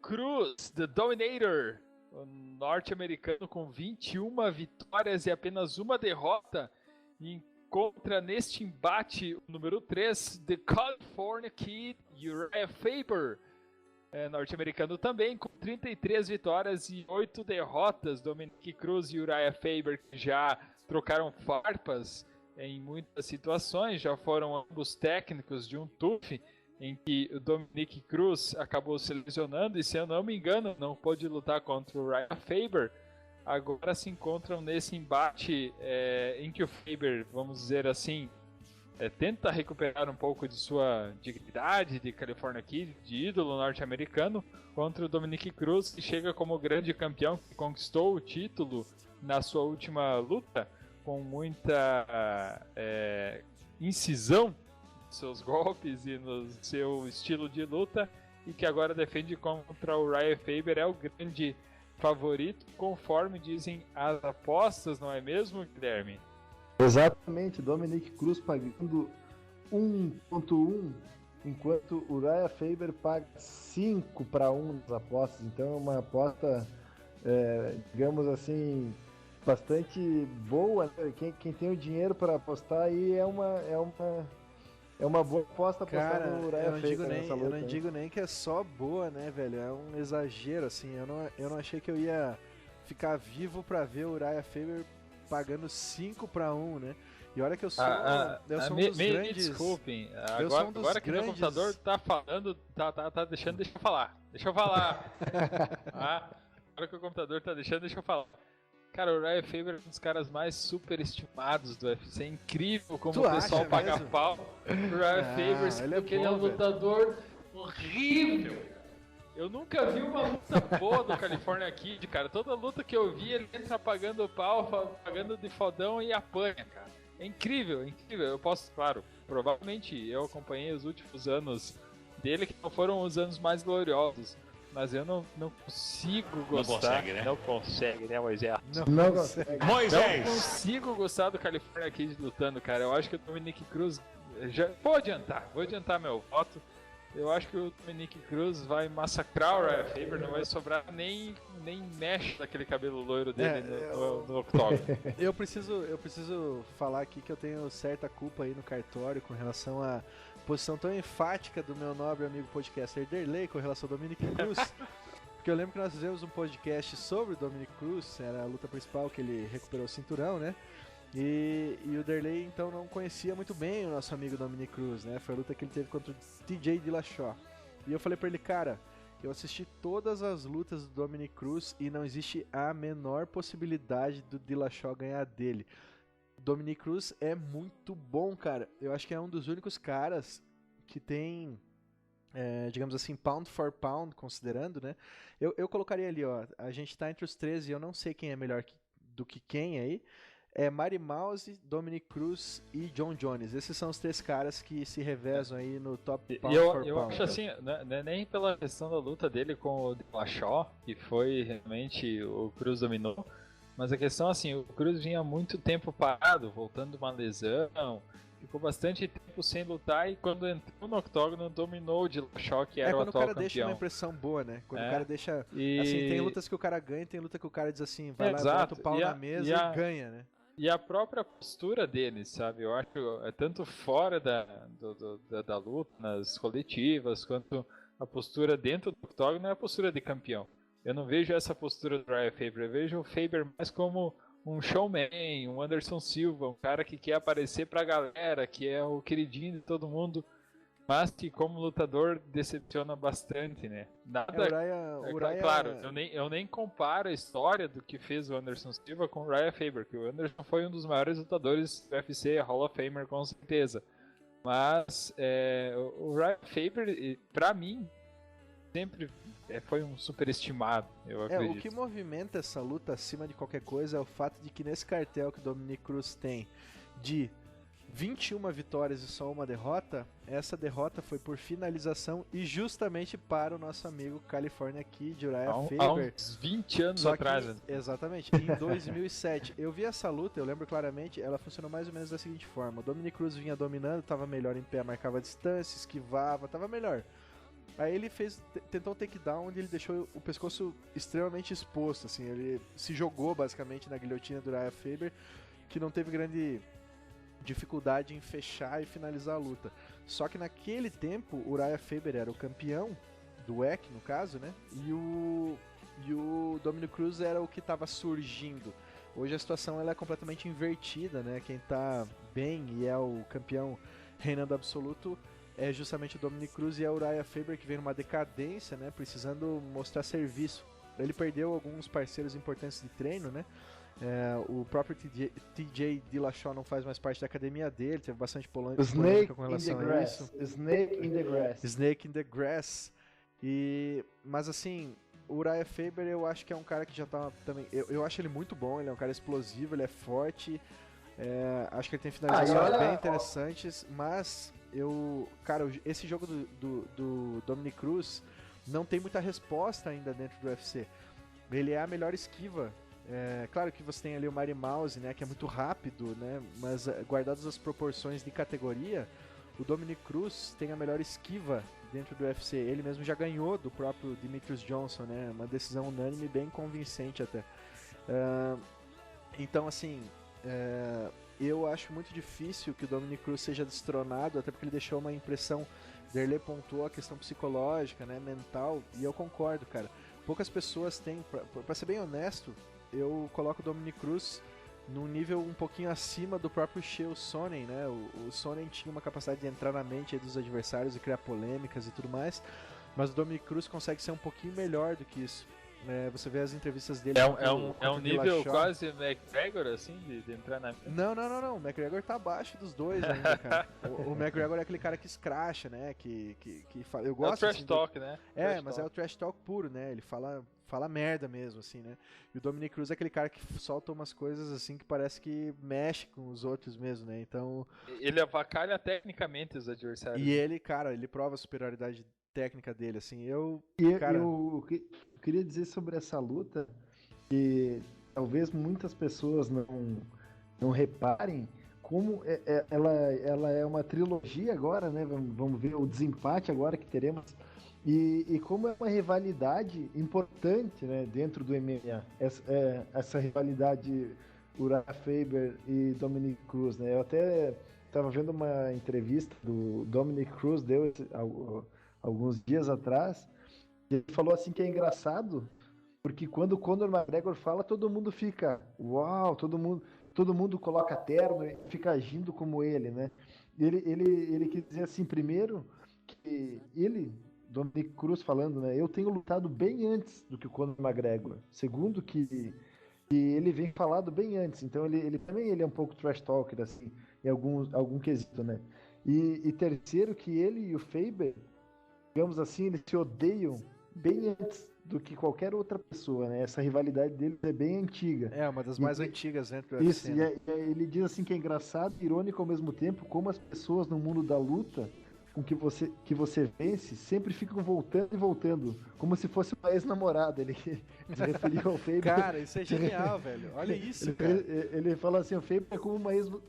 Cruz, The Dominator, o norte-americano com 21 vitórias e apenas uma derrota, encontra neste embate o número 3, The California Kid, Uriah Faber, norte-americano também, com 33 vitórias e 8 derrotas. Dominique Cruz e Uriah Faber já trocaram farpas em muitas situações, já foram ambos técnicos de um TUF, em que o Dominique Cruz acabou se lesionando e, se eu não me engano, não pôde lutar contra o Uriah Faber. Agora se encontram nesse embate em que o Faber, vamos dizer assim, tenta recuperar um pouco de sua dignidade de California Kid, de ídolo norte-americano, contra o Dominique Cruz, que chega como grande campeão, que conquistou o título na sua última luta, com muita incisão nos seus golpes e no seu estilo de luta, e que agora defende contra o Uriah Faber, é o grande favorito, conforme dizem as apostas, não é mesmo, Guilherme? Exatamente, Dominique Cruz pagando 1.1, enquanto o Uriah Faber paga 5-1 nas apostas. Então é uma aposta, digamos assim, bastante boa. Quem tem o dinheiro para apostar aí é uma boa aposta apostar no Uriah Faber nessa luta. Eu não digo nem que é só boa, né, velho? É um exagero, assim. Eu não achei que eu ia ficar vivo para ver o Uriah Faber pagando 5-1, né? E olha que eu sou, um dos grandes... Desculpem, agora que o meu computador tá falando, tá deixando, deixa eu falar. Agora que o computador tá deixando, deixa eu falar. Cara, o Uriah Faber é um dos caras mais superestimados do UFC. É incrível como o pessoal paga pau. O Uriah Faber, porque ele é um lutador horrível. Eu nunca vi uma luta boa do California Kid, cara. Toda luta que eu vi, ele entra pagando pau, pagando de fodão e apanha, cara. É incrível, é incrível. Eu posso, claro, provavelmente eu acompanhei os últimos anos dele, que não foram os anos mais gloriosos. Mas eu não consigo gostar. Não consegue, né, Moisés? Não consegue. Moisés! Não consigo gostar do California Kid lutando, cara. Eu acho que o Dominique Cruz... Vou adiantar meu voto. Eu acho que o Dominique Cruz vai massacrar o Uriah Faber, não vai sobrar nem mexe daquele cabelo loiro dele no octógono. Eu preciso falar aqui que eu tenho certa culpa aí no cartório com relação a posição tão enfática do meu nobre amigo podcaster Derlei com relação ao Dominic Cruz. Porque eu lembro que nós fizemos um podcast sobre o Dominic Cruz, era a luta principal que ele recuperou o cinturão, né? E o Derlei então não conhecia muito bem o nosso amigo Dominic Cruz, né? Foi a luta que ele teve contra o TJ Dillashaw. E eu falei pra ele, cara, eu assisti todas as lutas do Dominic Cruz e não existe a menor possibilidade do Dillashaw ganhar dele. Dominic Cruz é muito bom, cara. Eu acho que é um dos únicos caras que tem, digamos assim, pound for pound, considerando, né? Eu colocaria ali, ó, a gente tá entre os 13 e eu não sei quem é melhor do que quem aí. É Mighty Mouse, Dominic Cruz e John Jones. Esses são os 3 caras que se revezam aí no top pound for pound. Eu acho assim, né, nem pela questão da luta dele com o Dillashaw, que foi realmente o Cruz dominou, mas a questão assim, o Cruz vinha muito tempo parado, voltando de uma lesão, ficou bastante tempo sem lutar e quando entrou no octógono dominou o Dillashaw, que era o atual campeão. Quando o cara deixa uma impressão boa, né? Quando o cara deixa... Assim, tem lutas que o cara ganha, tem luta que o cara diz assim, vai lá, bota o pau na mesa e ganha, né? E a própria postura dele, sabe? Eu acho que tanto fora da luta, nas coletivas, quanto a postura dentro do octógono é a postura de campeão. Eu não vejo essa postura do Uriah Faber, eu vejo o Faber mais como um showman, um Anderson Silva, um cara que quer aparecer pra galera, que é o queridinho de todo mundo, mas que como lutador decepciona bastante, né? Claro, eu nem comparo a história do que fez o Anderson Silva com o Uriah Faber, que o Anderson foi um dos maiores lutadores do UFC, Hall of Famer com certeza. Mas o Uriah Faber, pra mim, sempre foi um superestimado, eu acredito. O que movimenta essa luta acima de qualquer coisa é o fato de que nesse cartel que o Dominic Cruz tem de 21 vitórias e só uma derrota, essa derrota foi por finalização e justamente para o nosso amigo California Kid, Uriah Faber. Há uns 20 anos atrás. Exatamente, em 2007. Eu vi essa luta, eu lembro claramente, ela funcionou mais ou menos da seguinte forma. O Dominic Cruz vinha dominando, estava melhor em pé, marcava distância, esquivava, estava melhor. Aí ele tentou um takedown onde ele deixou o pescoço extremamente exposto, assim, ele se jogou basicamente na guilhotina do Uriah Faber, que não teve grande dificuldade em fechar e finalizar a luta. Só que naquele tempo o Uriah Faber era o campeão do WEC, no caso, né? E o Dominic Cruz era o que estava surgindo. Hoje a situação ela é completamente invertida, né? Quem está bem e é o campeão reinando absoluto é justamente o Dominic Cruz e a Uriah Faber, que vem numa decadência, né? Precisando mostrar serviço. Ele perdeu alguns parceiros importantes de treino, né? O próprio TJ Dillashaw não faz mais parte da academia dele, teve bastante polêmica com relação a isso. Snake in the Grass. Snake in the Grass. Mas assim, o Uriah Faber eu acho que é um cara que já tá também... Eu acho ele muito bom, ele é um cara explosivo, ele é forte. Acho que ele tem finalizações bem interessantes, mas esse jogo do Dominic Cruz não tem muita resposta ainda dentro do UFC. Ele é a melhor esquiva. Claro que você tem ali o Mighty Mouse, né, que é muito rápido, né, mas guardadas as proporções de categoria, o Dominic Cruz tem a melhor esquiva dentro do UFC. Ele mesmo já ganhou do próprio Demetrius Johnson, né, uma decisão unânime bem convincente até. Então, assim, eu acho muito difícil que o Dominic Cruz seja destronado, até porque ele deixou uma impressão, Derlei pontuou a questão psicológica, né, mental, e eu concordo, cara. Poucas pessoas têm, pra ser bem honesto, eu coloco o Dominic Cruz num nível um pouquinho acima do próprio Chael Sonnen, né? O Sonnen tinha uma capacidade de entrar na mente dos adversários e criar polêmicas e tudo mais, mas o Dominic Cruz consegue ser um pouquinho melhor do que isso. Você vê as entrevistas dele. É um nível quase McGregor, assim, de entrar na mente? Não. O McGregor tá abaixo dos dois ainda, cara. O McGregor é aquele cara que escracha, né? Que fala. Eu gosto, é o trash talk, né? É o trash talk puro, né? Ele fala merda mesmo, assim, né? E o Dominic Cruz é aquele cara que solta umas coisas, assim, que parece que mexe com os outros mesmo, né? Então... Ele avacalha tecnicamente os adversários. E ele, cara, ele prova a superioridade técnica dele, assim. Eu queria dizer sobre essa luta que talvez muitas pessoas não reparem como ela é uma trilogia agora, né? Vamos ver o desempate agora que teremos. E como é uma rivalidade importante, né, dentro do MMA, essa rivalidade Uriah Faber e Dominic Cruz, né? Eu até tava vendo uma entrevista do Dominic Cruz, deu alguns dias atrás, e ele falou assim que é engraçado, porque quando o Conor McGregor fala, todo mundo fica, uau, todo mundo coloca terno e fica agindo como ele, né? Ele quis dizer assim, primeiro, que ele, Dominic Cruz falando, né? Eu tenho lutado bem antes do que o Conor McGregor. Segundo, que ele vem falado bem antes. Então ele também é um pouco trash talker, assim, em algum quesito, né? E terceiro, que ele e o Faber, digamos assim, eles se odeiam bem antes do que qualquer outra pessoa, né? Essa rivalidade deles é bem antiga. É, uma das mais antigas dentro do Isso, UFC, né? ele diz assim que é engraçado e irônico ao mesmo tempo como as pessoas no mundo da luta com que você vence sempre ficam voltando e voltando, como se fosse uma ex-namorada. Ele se referiu ao Faber. Cara, isso é genial, velho. Olha isso, cara. Ele fala assim, o Faber é como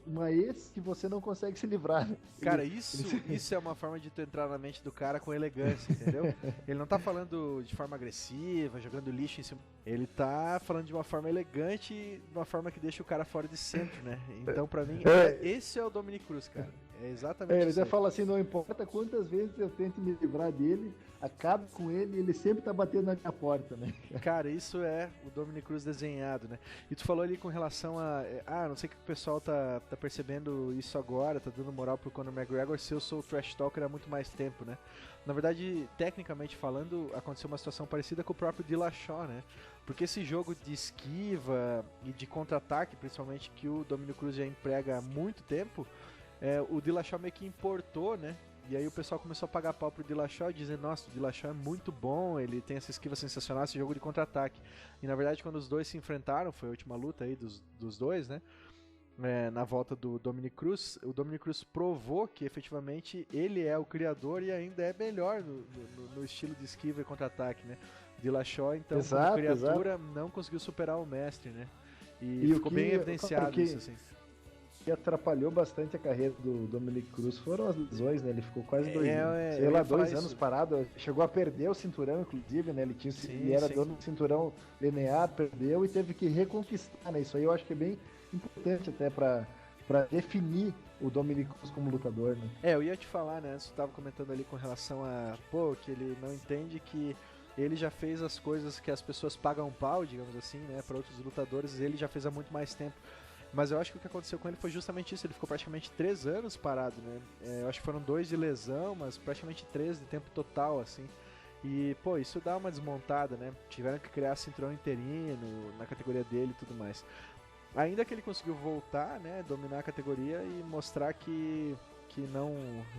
uma ex que você não consegue se livrar. Cara, isso é uma forma de tu entrar na mente do cara com elegância, entendeu? Ele não tá falando de forma agressiva, jogando lixo em cima. Ele tá falando de uma forma elegante, de uma forma que deixa o cara fora de centro, né? Então, pra mim, esse é o Dominic Cruz, cara. É exatamente ele isso. Ele fala assim, não importa quantas vezes eu tento me livrar dele, acabo com ele sempre tá batendo na minha porta, né? Cara, isso é o Dominic Cruz desenhado, né? E tu falou ali com relação a... não sei que o pessoal tá percebendo isso agora, tá dando moral pro Conor McGregor se eu sou o trash talker há muito mais tempo, né? Na verdade, tecnicamente falando, aconteceu uma situação parecida com o próprio Dillashaw, né? Porque esse jogo de esquiva e de contra-ataque, principalmente, que o Dominic Cruz já emprega há muito tempo, o Dillashaw meio que importou, né? E aí o pessoal começou a pagar pau pro Dillashaw, dizendo, nossa, o Dillashaw é muito bom, ele tem essa esquiva sensacional, esse jogo de contra-ataque. E na verdade, quando os dois se enfrentaram, foi a última luta aí dos dois, né? Na volta do Dominic Cruz, o Dominic Cruz provou que efetivamente ele é o criador e ainda é melhor no estilo de esquiva e contra-ataque, né? Dillashaw, então, como criatura, não conseguiu superar o mestre, né? E ficou bem evidenciado isso, assim. O que atrapalhou bastante a carreira do Dominic Cruz foram as lesões, né? Ele ficou quase 2 anos parado, chegou a perder o cinturão, inclusive, né? Ele era dono do cinturão linear, perdeu e teve que reconquistar, né? Isso aí eu acho que é bem importante até pra definir o Dominic Cruz como lutador, né? Eu ia te falar, né? Você tava comentando ali com relação a, que ele não entende que ele já fez as coisas que as pessoas pagam pau, digamos assim, né? Para outros lutadores, ele já fez há muito mais tempo. Mas eu acho que o que aconteceu com ele foi justamente isso, ele ficou praticamente 3 anos parado, né? Eu acho que foram 2 de lesão, mas praticamente 3 de tempo total, assim. E, isso dá uma desmontada, né? Tiveram que criar cinturão interino na categoria dele e tudo mais. Ainda que ele conseguiu voltar, né? Dominar a categoria e mostrar que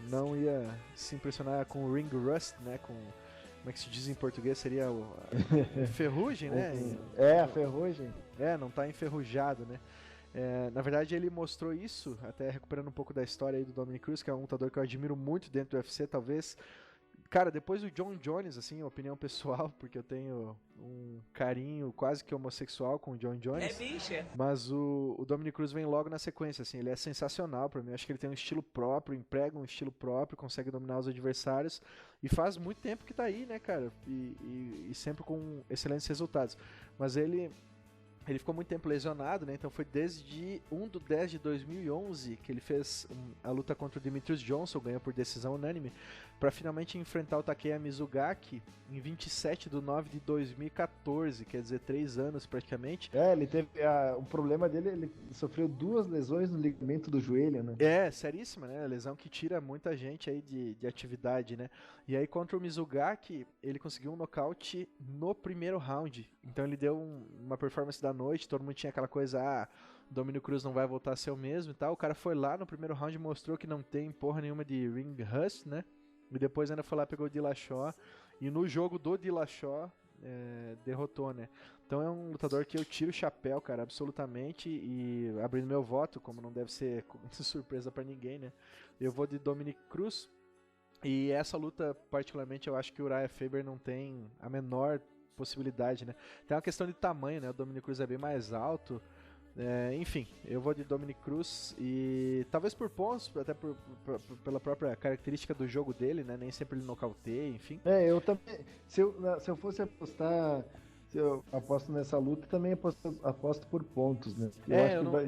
não ia se impressionar com o ring rust, né? Com, como é que se diz em português? Seria a ferrugem, né? A ferrugem. Não tá enferrujado, né? Na verdade, ele mostrou isso, até recuperando um pouco da história aí do Dominic Cruz, que é um lutador que eu admiro muito dentro do UFC, talvez. Cara, depois do John Jones, assim, opinião pessoal, porque eu tenho um carinho quase que homossexual com o John Jones. bicha. Mas o Dominic Cruz vem logo na sequência, assim, ele é sensacional pra mim. Eu acho que ele tem um estilo próprio, emprega um estilo próprio, consegue dominar os adversários. E faz muito tempo que tá aí, né, cara? E sempre com excelentes resultados. Mas ele ficou muito tempo lesionado, né? Então foi desde 1/10 de 2011 que ele fez a luta contra o Demetrius Johnson, ganhou por decisão unânime, para finalmente enfrentar o Takeya Mizugaki em 27/9 de 2014, quer dizer, 3 anos praticamente. Ele teve o problema dele, ele sofreu 2 lesões no ligamento do joelho, né? Seríssima, né? Lesão que tira muita gente aí de atividade, né? E aí contra o Mizugaki, ele conseguiu um nocaute no primeiro round. Então ele deu uma performance da noite, todo mundo tinha aquela coisa, Dominic Cruz não vai voltar a ser o mesmo e tal. O cara foi lá no primeiro round e mostrou que não tem porra nenhuma de ring rust, né? E depois ainda foi lá, pegou o Dillashaw. E no jogo do Dillashaw, derrotou, né? Então é um lutador que eu tiro o chapéu, cara, absolutamente. E abrindo meu voto, como não deve ser surpresa pra ninguém, né? Eu vou de Dominic Cruz. E essa luta, particularmente, eu acho que o Uriah Faber não tem a menor possibilidade, né? Tem uma questão de tamanho, né? O Dominic Cruz é bem mais alto. Enfim, eu vou de Dominic Cruz e talvez por pontos, até pela própria característica do jogo dele, né? Nem sempre ele nocauteia, enfim. Eu também, se eu fosse apostar, se eu aposto nessa luta, também aposto por pontos, né?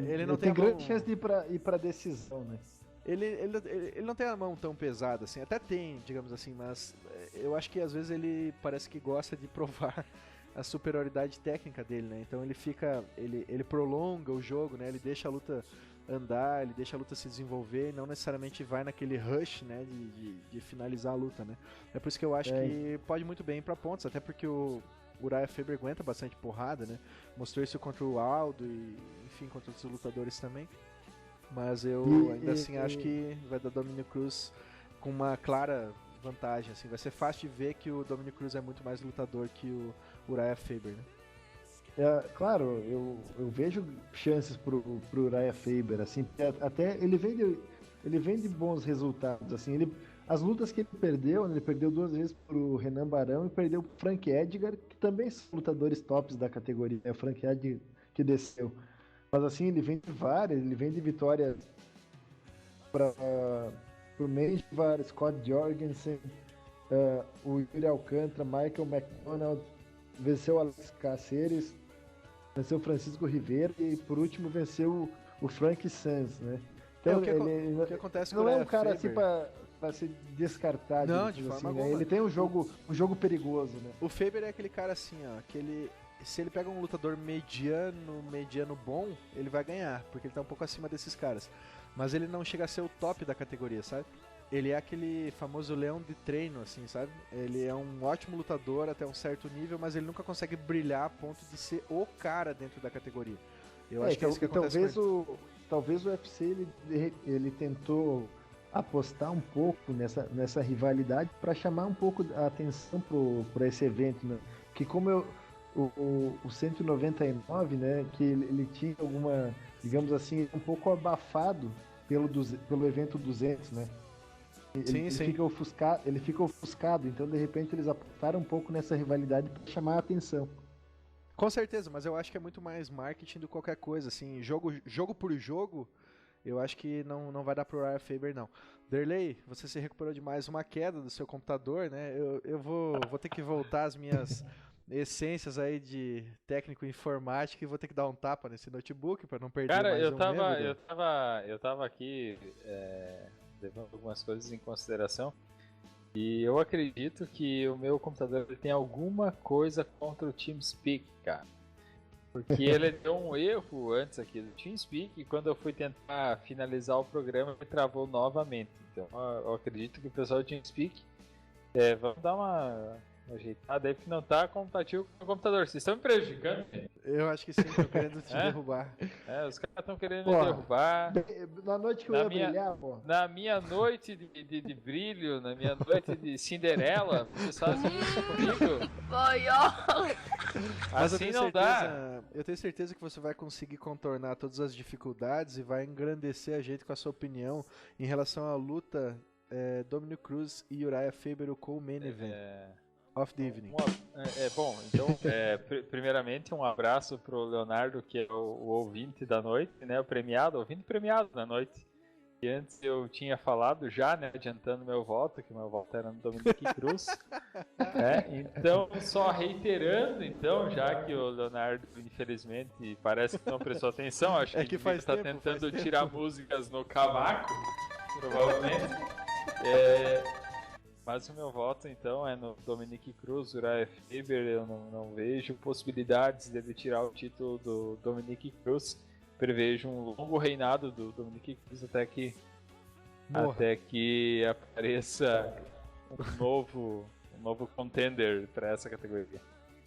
Ele não tem grande chance de ir pra decisão, né? Ele não tem a mão tão pesada assim, até tem, digamos assim, mas eu acho que às vezes ele parece que gosta de provar a superioridade técnica dele, né? Então ele prolonga o jogo, né? Ele deixa a luta andar, ele deixa a luta se desenvolver e não necessariamente vai naquele rush, né? De finalizar a luta, né? É por isso que eu acho que pode muito bem ir pra pontos, até porque o Uriah Faber aguenta bastante porrada, né? Mostrou isso contra o Aldo e, enfim, contra outros lutadores também. Mas eu ainda assim acho que vai dar Dominic Cruz com uma clara vantagem, assim. Vai ser fácil de ver que o Dominic Cruz é muito mais lutador que o Uriah Faber, né? Claro, eu vejo chances pro Uriah Faber, assim, até ele vem de bons resultados, assim, as lutas que ele perdeu 2 vezes pro Renan Barão e perdeu pro Frank Edgar, que também são lutadores tops da categoria, é o Frank Edgar que desceu. Mas assim, ele vem de vitórias pro Menjivar, Scott Jorgensen, o Yuri Alcântara, Michael McDonald, venceu Alex Cáceres, venceu Francisco Rivera e por último venceu o Frank Sanz, né? Então o que acontece não com é o um cara Faber, assim pra se descartar, não, de assim, forma né? alguma. Ele tem um jogo perigoso, né? O Faber é aquele cara assim, ó, que se ele pega um lutador mediano bom, ele vai ganhar, porque ele tá um pouco acima desses caras. Mas ele não chega a ser o top da categoria, sabe? Ele é aquele famoso leão de treino, assim, sabe? Ele é um ótimo lutador até um certo nível, mas ele nunca consegue brilhar a ponto de ser o cara dentro da categoria. Eu acho que é isso que acontece talvez o UFC ele tentou apostar um pouco nessa rivalidade para chamar um pouco a atenção para esse evento, né? Que como o 199, né, que ele tinha alguma, digamos assim, um pouco abafado pelo evento 200, né? Ele fica ofuscado, então de repente eles apostaram um pouco nessa rivalidade para chamar a atenção. Com certeza, mas eu acho que é muito mais marketing do que qualquer coisa, assim, jogo por jogo, eu acho que não vai dar pro Uriah Faber, não. Derlei, você se recuperou de mais uma queda do seu computador, né? Eu vou ter que voltar às minhas essências aí de técnico informática e vou ter que dar um tapa nesse notebook para não perder mais um membro. Eu tava aqui levando algumas coisas em consideração e eu acredito que o meu computador tem alguma coisa contra o TeamSpeak, cara. Porque ele deu um erro antes aqui do TeamSpeak e quando eu fui tentar finalizar o programa ele travou novamente. Então eu acredito que o pessoal do TeamSpeak vamos dar uma ajeitada aí porque não tá compatível com o computador. Vocês estão me prejudicando? Eu acho que sim, estão querendo te derrubar. Os caras estão querendo me derrubar. Na noite que eu ia brilhar, pô. Na minha noite de brilho, na minha noite de Cinderela, vocês fazem isso comigo? Mas assim não dá. Eu tenho certeza que você vai conseguir contornar todas as dificuldades e vai engrandecer a gente com a sua opinião em relação à luta Dominic Cruz e Uriah Faber, o co-main event of the evening. Bom, então, primeiramente um abraço pro Leonardo, que é o ouvinte da noite, né? O ouvinte premiado da noite. E antes eu tinha falado já, né, adiantando meu voto, que meu voto era no Dominic Cruz. Então, só reiterando, então, já que o Leonardo, infelizmente, parece que não prestou atenção, acho que ele está tentando tirar músicas no cavaco, provavelmente. Mas o meu voto, então, é no Dominic Cruz, Uriah Faber. Eu não vejo possibilidades dele tirar o título do Dominic Cruz. Prevejo um longo reinado do Dominic Cruz até que apareça um novo contender para essa categoria.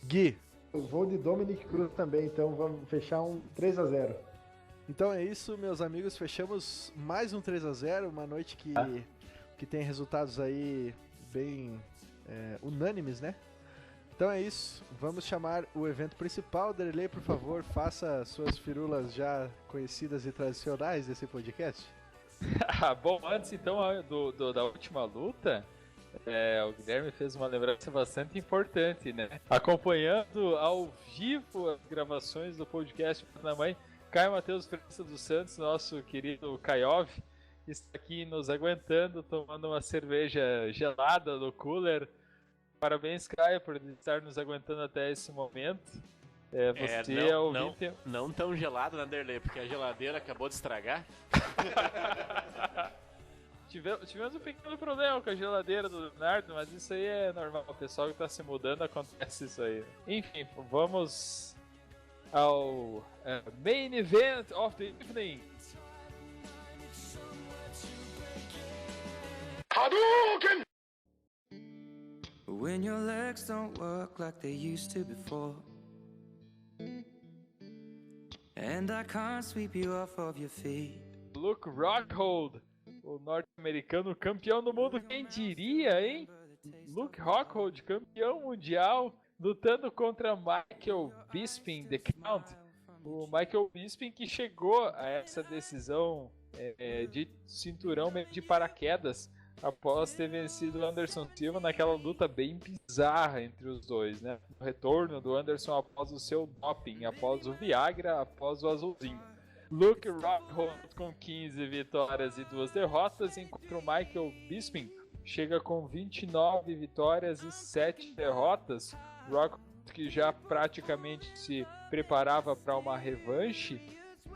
Gui, eu vou de Dominic Cruz também, então vamos fechar um 3-0. Então é isso, meus amigos, fechamos mais um 3-0, uma noite que tem resultados aí bem unânimes, né? Então é isso, vamos chamar o evento principal. Derlei, por favor, faça suas firulas já conhecidas e tradicionais desse podcast. Bom, antes então da última luta, o Guilherme fez uma lembrança bastante importante, né? Acompanhando ao vivo as gravações do podcast da Mãe, Caio Matheus França dos Santos, nosso querido Caiov, está aqui nos aguentando, tomando uma cerveja gelada no cooler. Parabéns, Caio, por estar nos aguentando até esse momento. Não tão gelado, né, Derlei? Porque a geladeira acabou de estragar. tivemos um pequeno problema com a geladeira do Leonardo, mas isso aí é normal. O pessoal que tá se mudando, acontece isso aí. Enfim, vamos ao main event of the evening. Hadouken! When your legs don't work like they used to before, and I can't sweep you off of your feet. Luke Rockhold, o norte-americano campeão do mundo, quem diria, hein? Luke Rockhold, campeão mundial, lutando contra Michael Bisping, The Count. O Michael Bisping que chegou a essa decisão de cinturão meio de paraquedas após ter vencido o Anderson Silva naquela luta bem bizarra entre os dois, né? O retorno do Anderson após o seu doping, após o Viagra, após o azulzinho. Luke Rockhold com 15 vitórias e 2 derrotas, enquanto o Michael Bisping chega com 29 vitórias e 7 derrotas. Rockhold, que já praticamente se preparava para uma revanche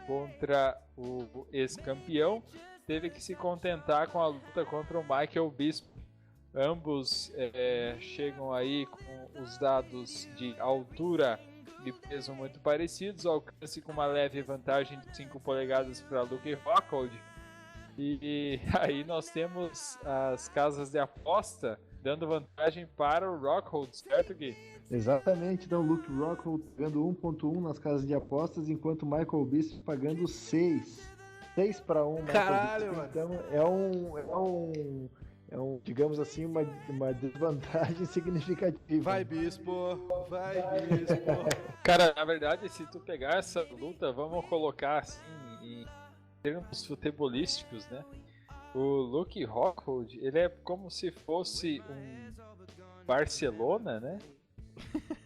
contra o ex-campeão, teve que se contentar com a luta contra o Michael Bisping. Ambos chegam aí com os dados de altura e peso muito parecidos, alcance com uma leve vantagem de 5 polegadas para Luke Rockhold. E aí nós temos as casas de aposta dando vantagem para o Rockhold, certo, Gui? Exatamente, então Luke Rockhold pagando 1.1 nas casas de apostas, enquanto Michael Bisping pagando 6. 6 para 1. Caralho, mano. Então é um, digamos assim, uma desvantagem significativa. Vai, Bispo! Vai, Bispo! Cara, na verdade, se tu pegar essa luta, vamos colocar assim em termos futebolísticos, né? O Luke Rockhold, ele é como se fosse um Barcelona, né?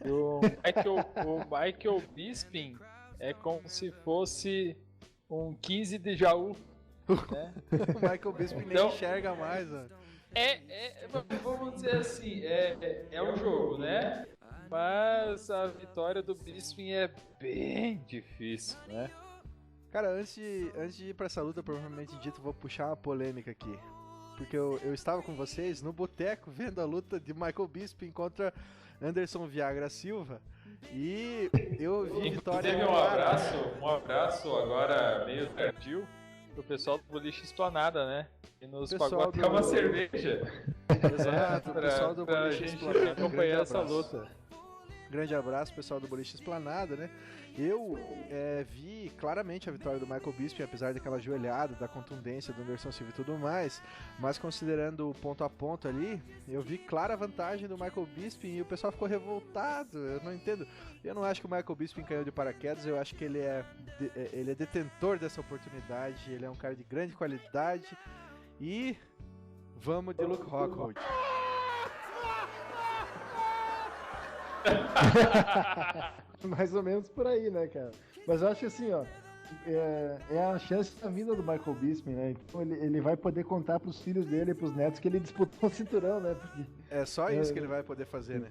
O Michael Bisping é como se fosse um 15 de Jaú, né? O Michael Bisping nem enxerga mais, mano. Vamos dizer assim, é um jogo, né? Mas a vitória do Bisping é bem difícil, né? Cara, antes de ir pra essa luta, provavelmente dito, vou puxar uma polêmica aqui. Porque eu estava com vocês no boteco vendo a luta de Michael Bisping contra Anderson Viagra Silva. E eu vi vitória. Teve um abraço agora meio tardio pro pessoal do Boliche Esplanada, né? E nos pagou até uma cerveja. Exato, o pessoal do Boliche Esplanada. Acompanhar essa luta. Grande abraço, pessoal do Boliche Esplanada, né? Eu vi claramente a vitória do Michael Bisping, apesar daquela joelhada, da contundência do Anderson Silva e tudo mais, mas considerando o ponto a ponto ali, eu vi clara vantagem do Michael Bisping e o pessoal ficou revoltado. Eu não entendo. Eu não acho que o Michael Bisping caiu de paraquedas, eu acho que ele é detentor dessa oportunidade, ele é um cara de grande qualidade e vamos de Luke Rockhold. Mais ou menos por aí, né, cara? Mas eu acho que assim, ó, é a chance da vida do Michael Bisping, né? Então ele vai poder contar pros filhos dele e pros netos que ele disputou o cinturão, né? Porque, é só isso que ele vai poder fazer, né?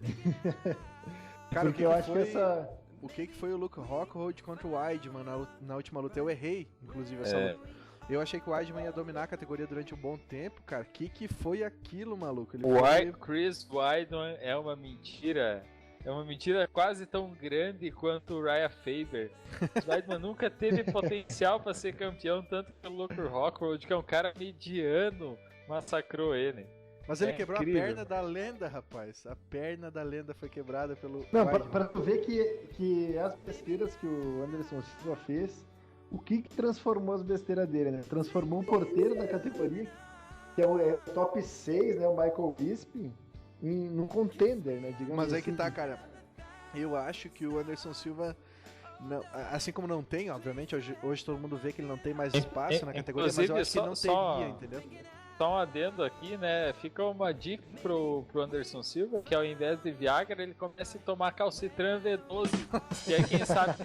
Cara, porque eu acho que essa... O que foi o Luke Rockhold contra o Weidman na última luta? Eu errei, inclusive, essa luta. Eu achei que o Weidman ia dominar a categoria durante um bom tempo, cara. Que foi aquilo, maluco? Chris Weidman é uma mentira. É uma mentira quase tão grande quanto o Ryan Faber. O Weidman nunca teve potencial para ser campeão, tanto que o Luke Rockhold, que é um cara mediano, massacrou ele. Mas ele quebrou incrível. A perna da lenda, rapaz. A perna da lenda foi quebrada pelo... Não, pra ver que as besteiras que o Anderson Silva fez, o que transformou as besteiras dele, né? Transformou um porteiro da categoria, que é o top 6, né? O Michael Bisping, num contender, né? Digamos. Mas assim. aí que tá, cara. Eu acho que o Anderson Silva, não, assim como não tem, obviamente, hoje todo mundo vê que ele não tem mais espaço na categoria, mas eu acho que não teria, entendeu? Só um adendo aqui, né? Fica uma dica pro Anderson Silva, que ao invés de Viagra, ele comece a tomar calcitran V12, que aí quem sabe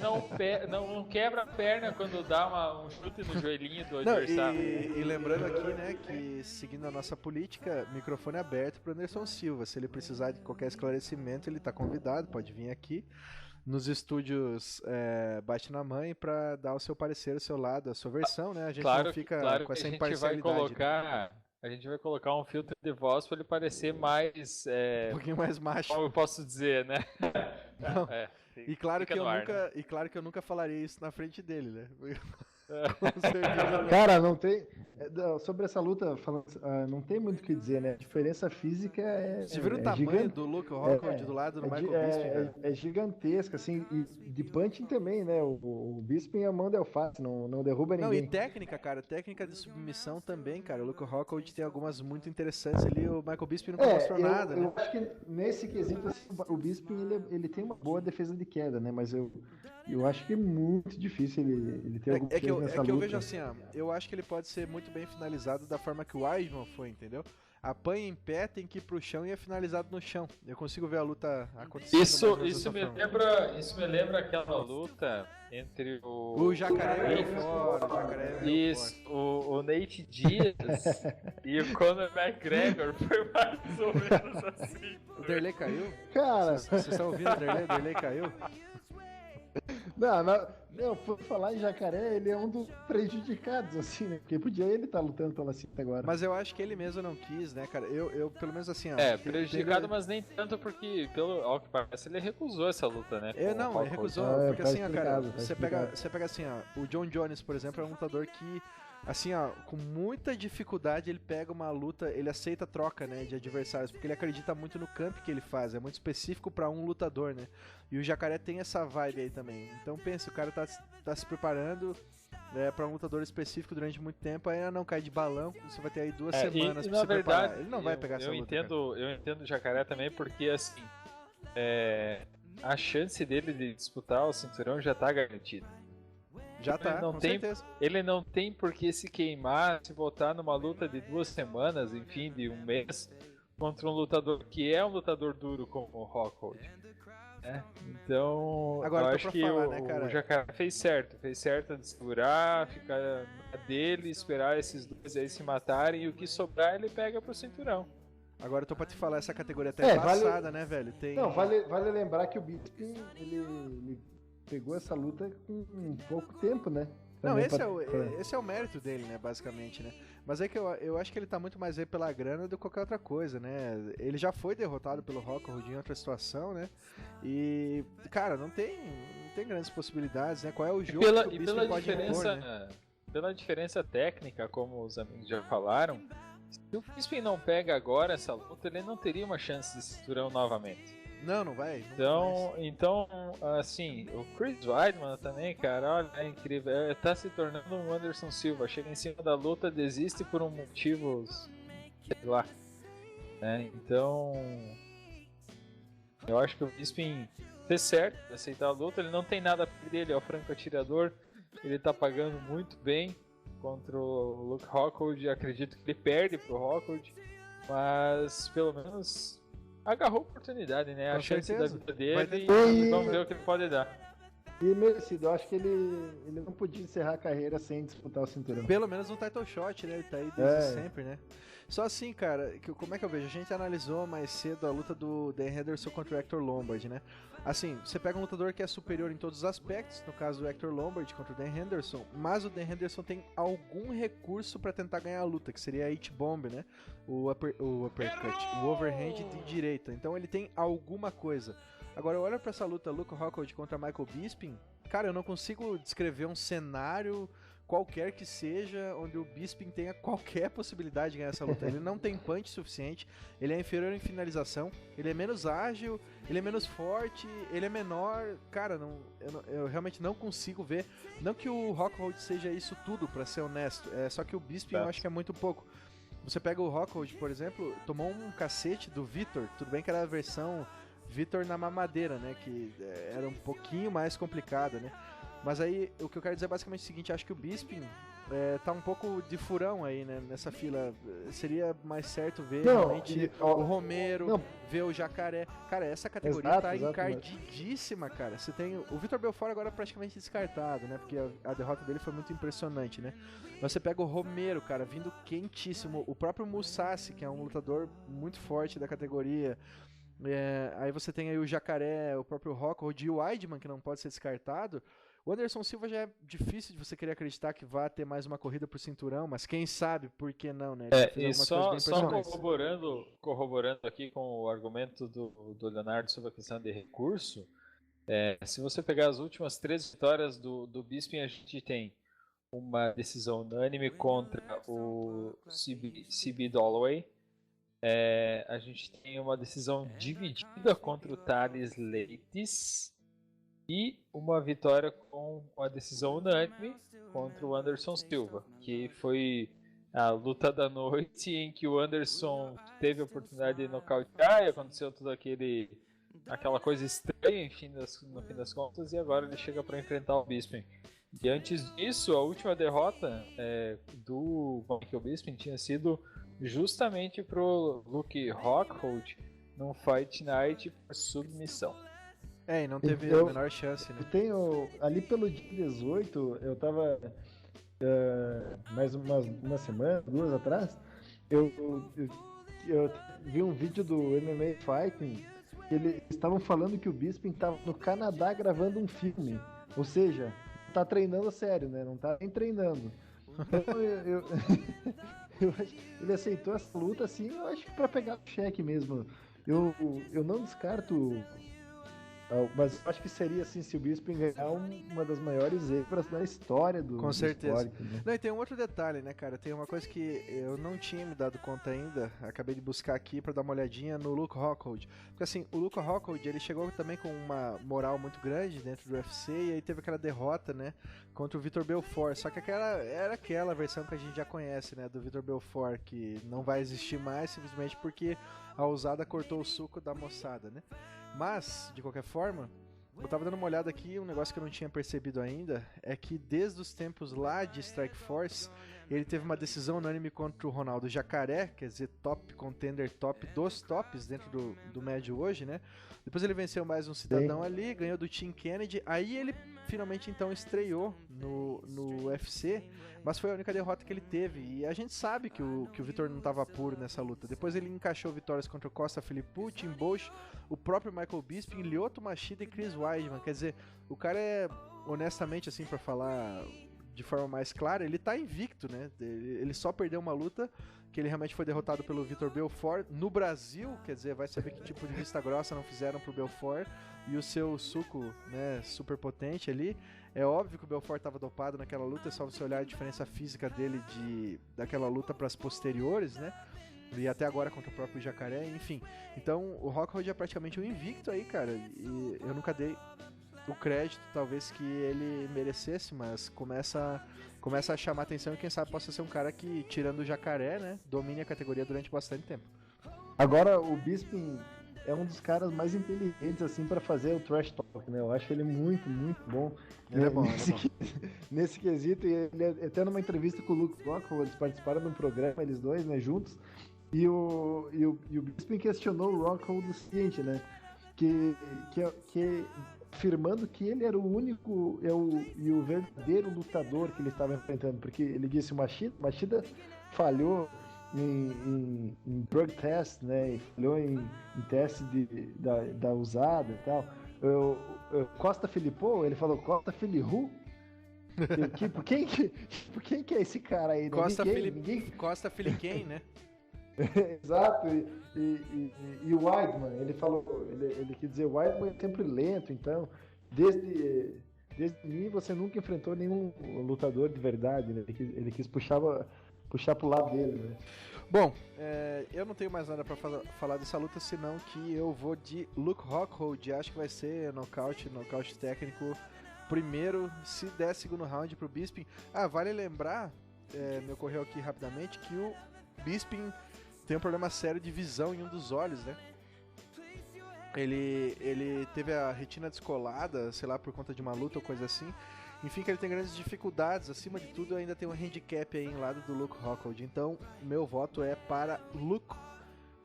não quebra a perna quando dá um chute no joelhinho do adversário. E lembrando aqui, né, que seguindo a nossa política, microfone aberto pro Anderson Silva. Se ele precisar de qualquer esclarecimento, ele tá convidado, pode vir aqui nos estúdios Bate na Mãe para dar o seu parecer, o seu lado, a sua versão, né? A gente não fica com essa imparcialidade. Vai colocar A gente vai colocar um filtro de voz pra ele parecer mais. Um pouquinho mais macho. Como eu posso dizer, né? Não. É, E claro, fica que eu no ar, nunca, né? e claro que eu nunca falaria isso na frente dele, né? Com certeza não. Cara, não tem. Sobre essa luta, não tem muito o que dizer, né? A diferença física Você viu o tamanho gigante. do Luke Rockhold do lado do Michael Bisping, velho? É gigantesca, assim, e de punching também, né? O Bisping é mão de alface, não derruba Não, ninguém. e técnica, cara, técnica de submissão também, cara. O Luke Rockhold tem algumas muito interessantes ali, o Michael Bisping nunca mostrou nada, né? Eu acho que nesse quesito, assim, o Bisping, ele tem uma boa defesa de queda, né? Mas eu acho que é muito difícil ele ter alguma É que coisa nessa luta. eu vejo assim, ó, eu acho que ele pode ser muito bem finalizado da forma que o Weidman foi, entendeu? Apanha em pé, tem que ir pro chão e é finalizado no chão. Eu consigo ver a luta acontecendo. Isso me lembra aquela luta entre o Jacaré e o fora, o Jacaré e o Nate Diaz e o Conor McGregor. Foi mais ou menos assim. O Derlei caiu? Cara, Vocês estão ouvindo o Derlei? O Derlei caiu? não, por falar em Jacaré, ele é um dos prejudicados, assim, né? Porque podia ele estar lutando pela cinta agora. Mas eu acho que ele mesmo não quis, né, cara? Eu pelo menos assim, ó. Prejudicado, mas nem tanto porque, ao que parece, ele recusou essa luta, né? Ele recusou, porque tá assim, ó, cara, explicado. você pega assim, ó, o John Jones, por exemplo, é um lutador que, assim, ó, com muita dificuldade ele pega uma luta, ele aceita a troca, né, de adversários, porque ele acredita muito no camp que ele faz, é muito específico pra um lutador, né? E o Jacaré tem essa vibe aí também. Então pensa, o cara tá se preparando pra um lutador específico durante muito tempo, aí não cai de balão, você vai ter aí 2 semanas pra na se preparar. verdade, Ele não vai pegar essa luta. Eu entendo o Jacaré também porque, assim, a chance dele de disputar o cinturão já tá garantida. Já tá, com certeza. Ele não tem por que se queimar, se botar numa luta de 2 semanas, enfim, de 1 mês, contra um lutador que é um lutador duro como o Rockhold. Então, agora, eu acho que o Jacaré fez certo de segurar, ficar na dele, esperar esses dois aí se matarem e o que sobrar ele pega pro cinturão. Agora eu tô pra te falar, essa categoria até passada, né, velho? Não, vale lembrar que o Bisping, ele pegou essa luta com pouco tempo, né? Não, esse é o mérito dele, né, basicamente, né? Mas é que eu acho que ele tá muito mais aí pela grana do que qualquer outra coisa, né? Ele já foi derrotado pelo Rockhold em outra situação, né? E, cara, não tem grandes possibilidades, né? Qual é o jogo que o Bisping pode impor, né? Pela diferença técnica, como os amigos já falaram, se o Bisping não pega agora essa luta, ele não teria uma chance de cinturão novamente. Não vai. Então, assim, o Chris Weidman também, cara, olha, é incrível. Tá se tornando um Anderson Silva. Chega em cima da luta, desiste por um motivo, sei lá. Então, eu acho que o Bisping fez certo de aceitar a luta. Ele não tem nada a perder, ele é o franco atirador. Ele tá pagando muito bem contra o Luke Rockhold. Acredito que ele perde pro Rockhold, mas pelo menos agarrou a oportunidade, né? Com a chance certeza. da vida dele e vamos ver o que ele pode dar. E merecido, eu acho que ele não podia encerrar a carreira sem disputar o cinturão. Pelo menos no title shot, né? Ele tá aí desde sempre, né? Só assim, cara, como é que eu vejo? A gente analisou mais cedo a luta do Dan Henderson contra o Hector Lombard, né? Assim, você pega um lutador que é superior em todos os aspectos, no caso do Hector Lombard contra o Dan Henderson, mas o Dan Henderson tem algum recurso pra tentar ganhar a luta, que seria a H-Bomb, né? O uppercut, o overhand de direita. Então ele tem alguma coisa. Agora, olha pra essa luta Luke Rockhold contra Michael Bisping, cara, eu não consigo descrever um cenário qualquer que seja onde o Bisping tenha qualquer possibilidade de ganhar essa luta. Ele não tem punch suficiente, ele é inferior em finalização, ele é menos ágil, ele é menos forte, ele é menor. Cara, eu realmente não consigo ver. Não que o Rockhold seja isso tudo, pra ser honesto, só que o Bisping eu acho que é muito pouco. Você pega o Rockhold, por exemplo, tomou um cacete do Vitor, tudo bem que era a versão Vitor na mamadeira, né, que era um pouquinho mais complicada, né. Mas aí, o que eu quero dizer é basicamente o seguinte, acho que o Bisping tá um pouco de furão aí, né, nessa fila. Seria mais certo ver realmente o Romero, ver o Jacaré. Cara, essa categoria tá encardidíssima, cara. Você tem o Vitor Belfort agora praticamente descartado, né, porque a derrota dele foi muito impressionante, né. Mas você pega o Romero, cara, vindo quentíssimo. O próprio Mousasi, que é um lutador muito forte da categoria. Aí você tem aí o Jacaré, o próprio Rockhold e o Weidman, que não pode ser descartado. O Anderson Silva já é difícil de você querer acreditar que vá ter mais uma corrida por cinturão, mas quem sabe, por que não, né? Ele já fez E algumas só coisas bem impressionantes. corroborando aqui com o argumento do Leonardo sobre a questão de recurso, se você pegar as últimas 3 vitórias do Bisping, a gente tem uma decisão unânime contra o CB Dollaway. A gente tem uma decisão dividida contra o Thales Leites e uma vitória com a decisão unânime contra o Anderson Silva, que foi a luta da noite em que o Anderson teve a oportunidade de nocautear e aconteceu toda aquela coisa estranha no fim das contas, e agora ele chega para enfrentar o Bisping. E antes disso, a última derrota do Michael Bisping tinha sido justamente pro Luke Rockhold num Fight Night por submissão. E não teve a menor chance, né? Eu tenho, ali pelo dia 18, eu tava mais uma semana, 2 atrás, eu vi um vídeo do MMA Fighting, eles estavam falando que o Bisping estava no Canadá gravando um filme, ou seja, tá treinando a sério, né? Não tá nem treinando. Então eu acho que ele aceitou essa luta assim, eu acho que pra pegar o cheque mesmo. Eu não descarto, mas eu acho que seria assim, se o Bisping ganhar uma das maiores zebras da história do Com certeza. esporte, né? Não, e tem um outro detalhe, né, cara? Tem uma coisa que eu não tinha me dado conta ainda, acabei de buscar aqui pra dar uma olhadinha no Luke Rockhold. Porque assim, o Luke Rockhold, ele chegou também com uma moral muito grande dentro do UFC, e aí teve aquela derrota, né, contra o Vitor Belfort. Só que era aquela versão que a gente já conhece, né, do Vitor Belfort, que não vai existir mais simplesmente porque a ousada cortou o suco da moçada, né? Mas, de qualquer forma, eu tava dando uma olhada aqui, um negócio que eu não tinha percebido ainda, é que desde os tempos lá de Strikeforce, ele teve uma decisão unânime contra o Ronaldo Jacaré, quer dizer, top contender, top dos tops dentro do médio hoje, né? Depois ele venceu mais um cidadão ali, ganhou do Tim Kennedy, aí ele finalmente então estreou no UFC, mas foi a única derrota que ele teve, e a gente sabe que o Vitor não estava puro nessa luta. Depois ele encaixou vitórias contra o Costa Philippou, Tim Bosch, o próprio Michael Bisping, Lyoto Machida e Chris Weidman. Quer dizer, o cara é, honestamente assim, pra falar de forma mais clara, ele tá invicto, né? Ele só perdeu uma luta, que ele realmente foi derrotado pelo Vitor Belfort no Brasil, quer dizer, vai saber que tipo de vista grossa não fizeram pro Belfort, e o seu suco, né, super potente ali. É óbvio que o Belfort estava dopado naquela luta, é só você olhar a diferença física dele daquela luta para as posteriores, né? E até agora contra o próprio Jacaré, enfim. Então o Rockhold é praticamente um invicto aí, cara, e eu nunca dei o crédito talvez que ele merecesse, mas começa a chamar atenção, e quem sabe possa ser um cara que, tirando o Jacaré, né, domine a categoria durante bastante tempo. Agora o Bisping é um dos caras mais inteligentes assim para fazer o trash talk, né? Eu acho ele muito, muito bom. Ele é bom, nesse quesito, e ele até numa entrevista com o Luke Rockhold, eles participaram de um programa, eles dois, né, juntos, e o Bisping questionou o Rockhold o seguinte, né? Que afirmando que ele era o único e o verdadeiro lutador que ele estava enfrentando, porque ele disse: o Machida falhou em drug test, né, e falhou em teste da usada e tal. Costa Philippou, ele falou Costa Philippou. Por quem que é esse cara aí? Né? Costa Philippou, né? Exato, e o Weidman, ele falou, ele quis dizer, o Weidman é sempre lento, então desde mim você nunca enfrentou nenhum lutador de verdade, né? Ele quis puxar pro lado dele, né? Bom, eu não tenho mais nada pra falar dessa luta, senão que eu vou de Luke Rockhold. Acho que vai ser nocaute técnico primeiro, se der segundo round pro Bisping. Vale lembrar, me ocorreu aqui rapidamente, que o Bisping tem um problema sério de visão em um dos olhos, né? Ele teve a retina descolada, sei lá, por conta de uma luta ou coisa assim. Enfim, que ele tem grandes dificuldades. Acima de tudo, ainda tem um handicap aí em lado do Luke Rockhold. Então, meu voto é para Luke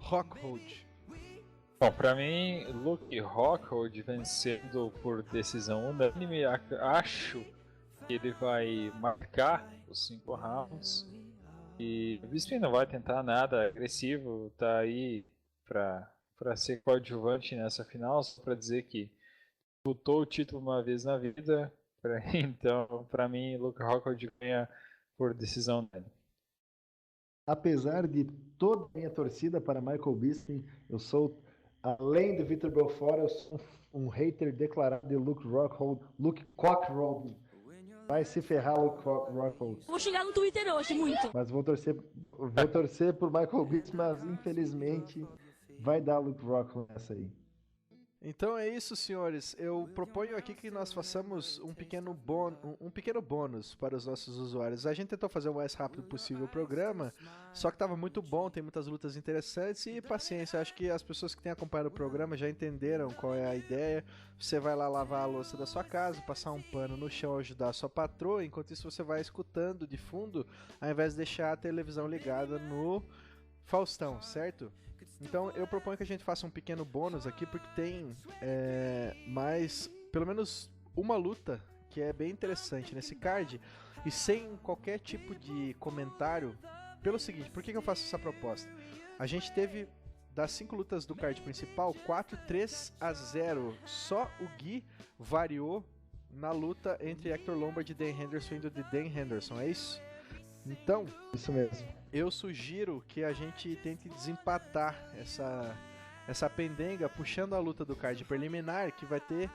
Rockhold. Bom, pra mim, Luke Rockhold vencendo por decisão unânime. Acho que ele vai marcar os 5 rounds. E o Bisping não vai tentar nada agressivo, tá aí pra ser coadjuvante nessa final, só pra dizer que lutou o título uma vez na vida, Então, pra mim, Luke Rockhold ganha por decisão dele. Apesar de toda a minha torcida para Michael Bisping, eu sou, além do Vitor Belfort, eu sou um hater declarado de Luke Cockrold. Vai se ferrar, Luke Rockhold. Vou chegar no Twitter hoje, muito. Mas vou torcer por Michael Bisping, mas infelizmente vai dar Luke Rockhold nessa aí. Então é isso, senhores. Eu proponho aqui que nós façamos um pequeno bônus para os nossos usuários. A gente tentou fazer o mais rápido possível o programa, só que estava muito bom, tem muitas lutas interessantes e paciência. Acho que as pessoas que têm acompanhado o programa já entenderam qual é a ideia. Você vai lá lavar a louça da sua casa, passar um pano no chão, ajudar a sua patroa. Enquanto isso você vai escutando de fundo, ao invés de deixar a televisão ligada no Faustão, certo? Então eu proponho que a gente faça um pequeno bônus aqui, porque tem mais, pelo menos uma luta que é bem interessante nesse card, e sem qualquer tipo de comentário, pelo seguinte, por que eu faço essa proposta? A gente teve, das 5 lutas do card principal, 4 3-0, só o Gui variou na luta entre Hector Lombard e Dan Henderson, indo de Dan Henderson, é isso? Então, isso mesmo. Eu sugiro que a gente tente desempatar essa pendenga, puxando a luta do card preliminar, que vai ter...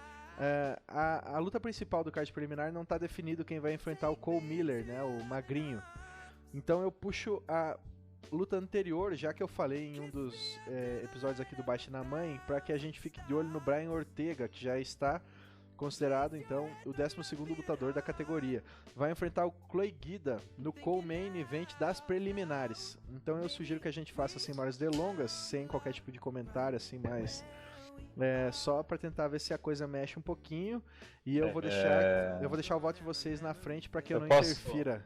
a luta principal do card preliminar não está definido quem vai enfrentar o Cole Miller, né, o magrinho. Então eu puxo a luta anterior, já que eu falei em um dos episódios aqui do Baixe na Mãe, para que a gente fique de olho no Brian Ortega, que já está considerado então o 12º lutador da categoria. Vai enfrentar o Clay Guida no co-main event das preliminares. Então eu sugiro que a gente faça sem maiores delongas, sem qualquer tipo de comentário, assim, mais só para tentar ver se a coisa mexe um pouquinho. E eu vou deixar o voto de vocês na frente para que eu não interfira.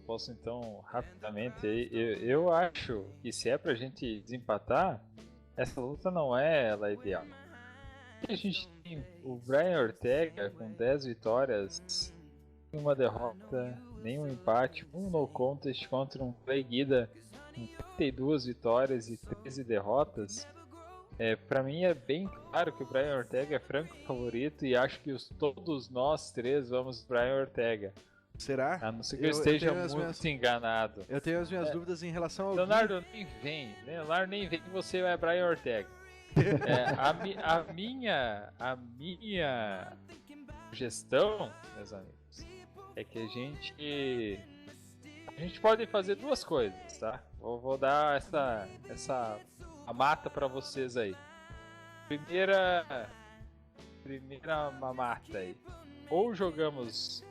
Posso então rapidamente. Eu acho que se é pra gente desempatar, essa luta não é ela ideal. A gente tem o Brian Ortega com 10 vitórias, uma derrota, nenhum empate, um no contest contra um Clay Guida com 32 vitórias e 13 derrotas. Pra mim é bem claro que o Brian Ortega é franco favorito e acho que todos nós três vamos Brian Ortega. Será? A não ser que eu esteja muito enganado. Eu tenho as minhas dúvidas em relação ao Leonardo, nem vem que você é Brian Ortega. A minha sugestão, meus amigos, é que a gente pode fazer duas coisas, tá? Vou dar a mata pra vocês aí. Primeira mamata aí. Ou jogamos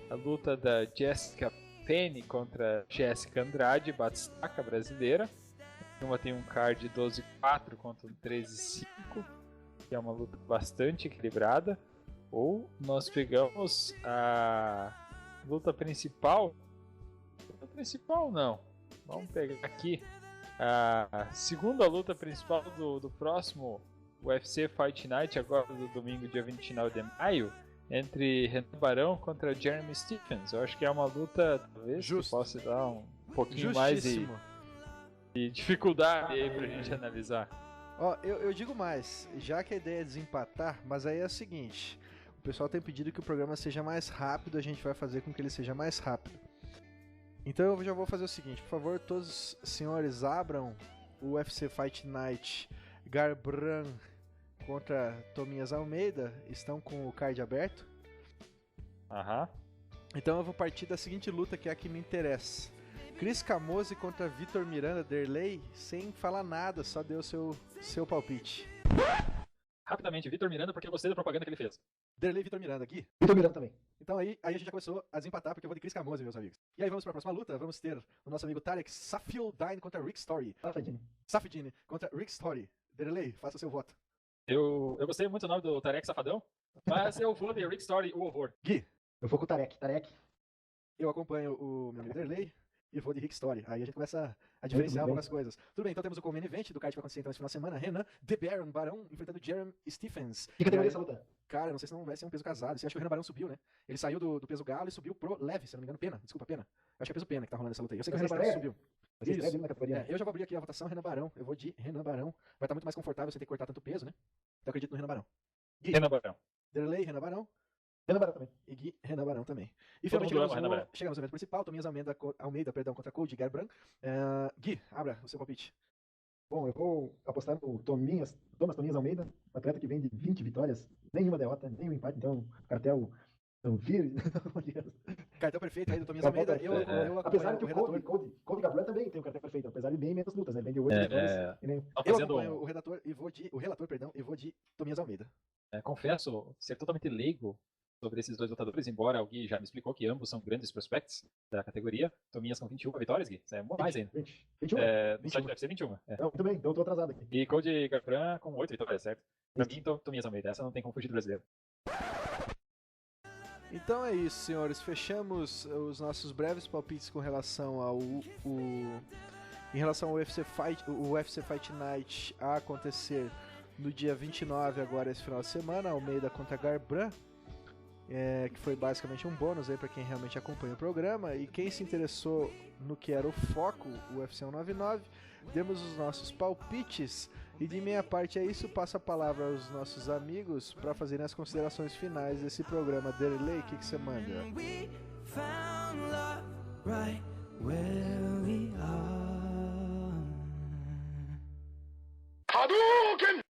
a luta da Jessica Penny contra Jessica Andrade, batistaca brasileira. Uma tem um card 12-4 contra um 13-5, que é uma luta bastante equilibrada. Ou nós pegamos a luta principal. Luta principal não. Vamos pegar aqui a segunda luta principal do próximo UFC Fight Night, agora do domingo, dia 29 de maio, entre Renan Barão contra Jeremy Stephens. Eu acho que é uma luta, talvez, que possa dar um pouquinho mais de dificuldade aí pra gente analisar. Ó, eu digo mais, já que a ideia é desempatar, mas aí é o seguinte, o pessoal tem pedido que o programa seja mais rápido, a gente vai fazer com que ele seja mais rápido. Então eu já vou fazer o seguinte, por favor, todos os senhores abram o UFC Fight Night Garbrandt contra Tominhas Almeida, estão com o card aberto? Aham. Então eu vou partir da seguinte luta, que é a que me interessa. Chris Camozzi contra Vitor Miranda, Derlei, sem falar nada, só deu seu palpite. Rapidamente, Vitor Miranda, porque eu gostei da propaganda que ele fez. Derlei, Vitor Miranda aqui. Vitor Miranda também. Então aí a gente já começou a desempatar, porque eu vou de Chris Camozzi, meus amigos. E aí vamos para a próxima luta, vamos ter o nosso amigo Tarek Safieldine contra Rick Story. Safieldine contra Rick Story. Derlei, faça o seu voto. Eu gostei muito do nome do Tarek Safadão, mas eu vou de Rick Story, o horror. Gui. Eu vou com o Tarek. Eu acompanho o meu amigo Derlei e vou de Rick Story. Aí a gente começa a diferenciar algumas coisas. Tudo bem, então temos o Common Event do card que vai acontecer então esse final de semana. Renan The Baron Barão enfrentando Jeremy Stephens. Que categoria essa luta? Cara, não sei se não vai ser um peso casado. Você acha que o Renan Barão subiu, né? Ele saiu do peso galo e subiu pro leve, se não me engano, pena. Desculpa, pena. Eu acho que é peso pena que tá rolando essa luta aí. Eu sei que o Renan Barão subiu. Eu já vou abrir aqui a votação, Renan Barão. Eu vou de Renan Barão. Vai estar muito mais confortável sem ter que cortar tanto peso, né? Então eu acredito no Renan Barão. Gui. Renan Barão. Derlei, Renan Barão. Renan Barão também. E Gui Renan Barão também. E Todo finalmente mundo ama Renan Barão. chegamos ao evento principal, Tominhas Almeida contra Cody Garbrandt. Gui, abra o seu palpite. Bom, eu vou apostar no Thomas Tominhas Almeida, atleta que vem de 20 vitórias, nenhuma derrota, nenhum empate, então cartel firme. Cartão perfeito aí do Tominhas Almeida. Eu Apesar acompanho que o redator. Cody Garbrandt também tem o cartel perfeito, apesar de bem menos lutas, né? Ele vem de 8 vitórias. Eu acompanho o redator e vou de Tominhas Almeida. Confesso ser totalmente leigo sobre esses dois lutadores, embora o Gui já me explicou que ambos são grandes prospects da categoria. Tominhas com 21 vitórias, Gui. Isso é mais ainda. 21? No site deve ser 21. Não, muito bem, então eu tô atrasado aqui. E Cody Garbrandt com 8 vitórias, certo? Pra mim, Tominhas Almeida. Essa não tem como fugir do brasileiro. Então é isso, senhores. Fechamos os nossos breves palpites com relação ao em relação ao UFC Fight Night a acontecer no dia 29, agora esse final de semana, Almeida contra Garbrandt, que foi basicamente um bônus aí para quem realmente acompanha o programa. E quem se interessou no que era o foco, o UFC 199, demos os nossos palpites. E de minha parte é isso, passo a palavra aos nossos amigos para fazerem as considerações finais desse programa. Derlei, o que você manda? We found love right where we are. Hadouken!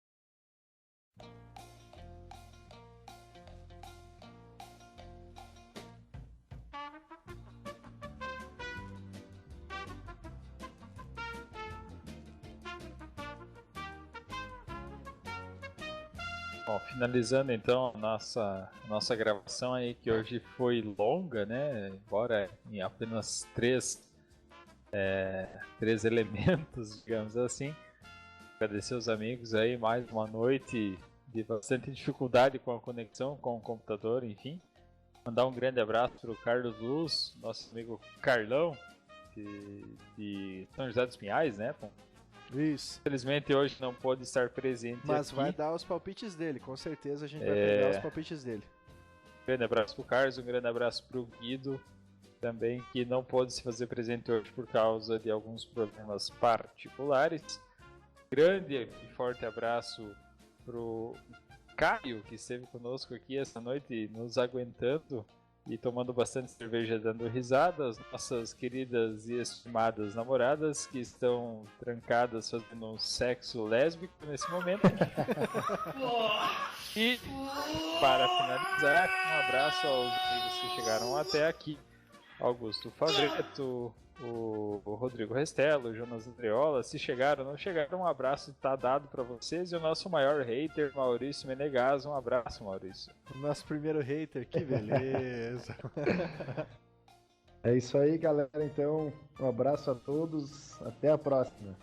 Bom, finalizando então nossa gravação aí, que hoje foi longa, né? Embora em apenas três elementos, digamos assim. Agradecer aos amigos aí, mais uma noite de bastante dificuldade com a conexão com o computador, enfim. Mandar um grande abraço para o Carlos Luz, nosso amigo Carlão, de São José dos Pinhais, né? Isso. Infelizmente hoje não pôde estar presente Mas aqui. vai dar os palpites dele, com certeza a gente vai pegar os palpites dele. Um grande abraço pro Carlos, um grande abraço pro Guido, também, que não pôde se fazer presente hoje por causa de alguns problemas particulares. Grande e forte abraço pro Caio, que esteve conosco aqui essa noite, nos aguentando e tomando bastante cerveja, dando risadas. Nossas queridas e estimadas namoradas, que estão trancadas fazendo um sexo lésbico nesse momento. E para finalizar, um abraço aos amigos que chegaram até aqui: Augusto Favreto, o Rodrigo Restelo, o Jonas Andreola. Se chegaram, não chegaram, um abraço está dado para vocês. E o nosso maior hater, Maurício Menegas. Um abraço, Maurício. Nosso primeiro hater, que beleza. É isso aí, galera. Então, um abraço a todos. Até a próxima.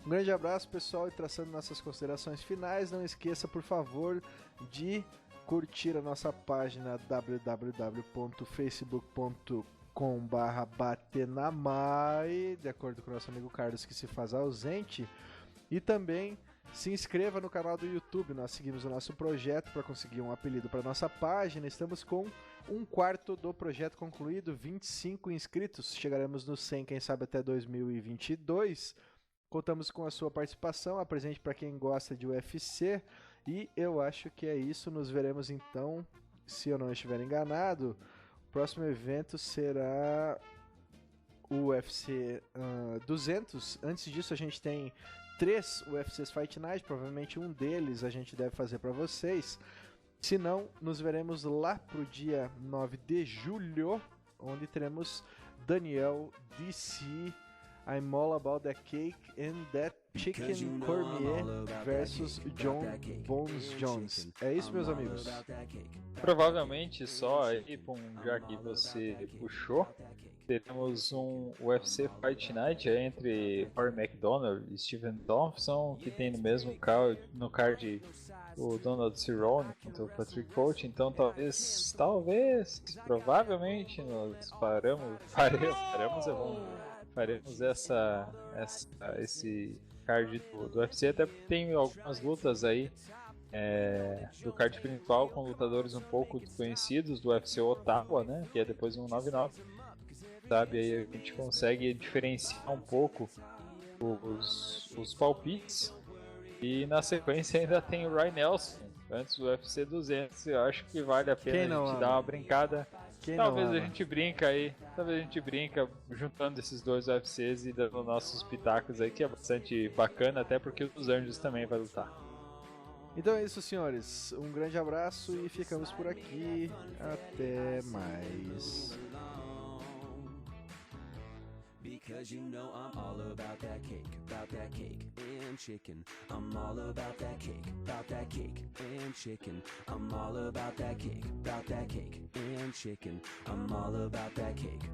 Um grande abraço, pessoal, e traçando nossas considerações finais, não esqueça, por favor, de curtir a nossa página www.facebook.com/batenamai, de acordo com o nosso amigo Carlos, que se faz ausente, e também se inscreva no canal do YouTube. Nós seguimos o nosso projeto para conseguir um apelido para nossa página. Estamos com 1/4 do projeto concluído, 25 inscritos, chegaremos no 100, quem sabe até 2022. Contamos com a sua participação, apresente para quem gosta de UFC, e eu acho que é isso. Nos veremos então, se eu não estiver enganado. O próximo evento será o UFC 200. Antes disso a gente tem 3 UFCs Fight Night, provavelmente um deles a gente deve fazer para vocês. Se não, nos veremos lá pro dia 9 de julho, onde teremos Daniel DC, I'm All About That Cake and That Chicken Cormier versus John Bones Jones. É isso, meus amigos? Provavelmente só aí, já que você puxou, teremos um UFC Fight Night entre Rory McDonald e Steven Thompson, que tem no mesmo card o Donald Cerrone contra o Patrick Coach. Então talvez, provavelmente nós faremos esse card do UFC, até porque tem algumas lutas aí do card principal com lutadores um pouco desconhecidos do UFC Ottawa, né, que é depois do 199, sabe, aí a gente consegue diferenciar um pouco os palpites. E na sequência ainda tem o Ryan Nelson antes do UFC 200, eu acho que vale a pena Quem não a gente ama? dar uma brincada. Quem Talvez não a ama? gente brinca aí, talvez a gente brinca juntando esses dois UFCs e dando nossos pitacos aí, que é bastante bacana, até porque o dos Anjos também vai lutar. Então é isso, senhores. Um grande abraço e ficamos por aqui. Até mais. Because you know I'm all about that cake and chicken. I'm all about that cake and chicken. I'm all about that cake and chicken. I'm all about that cake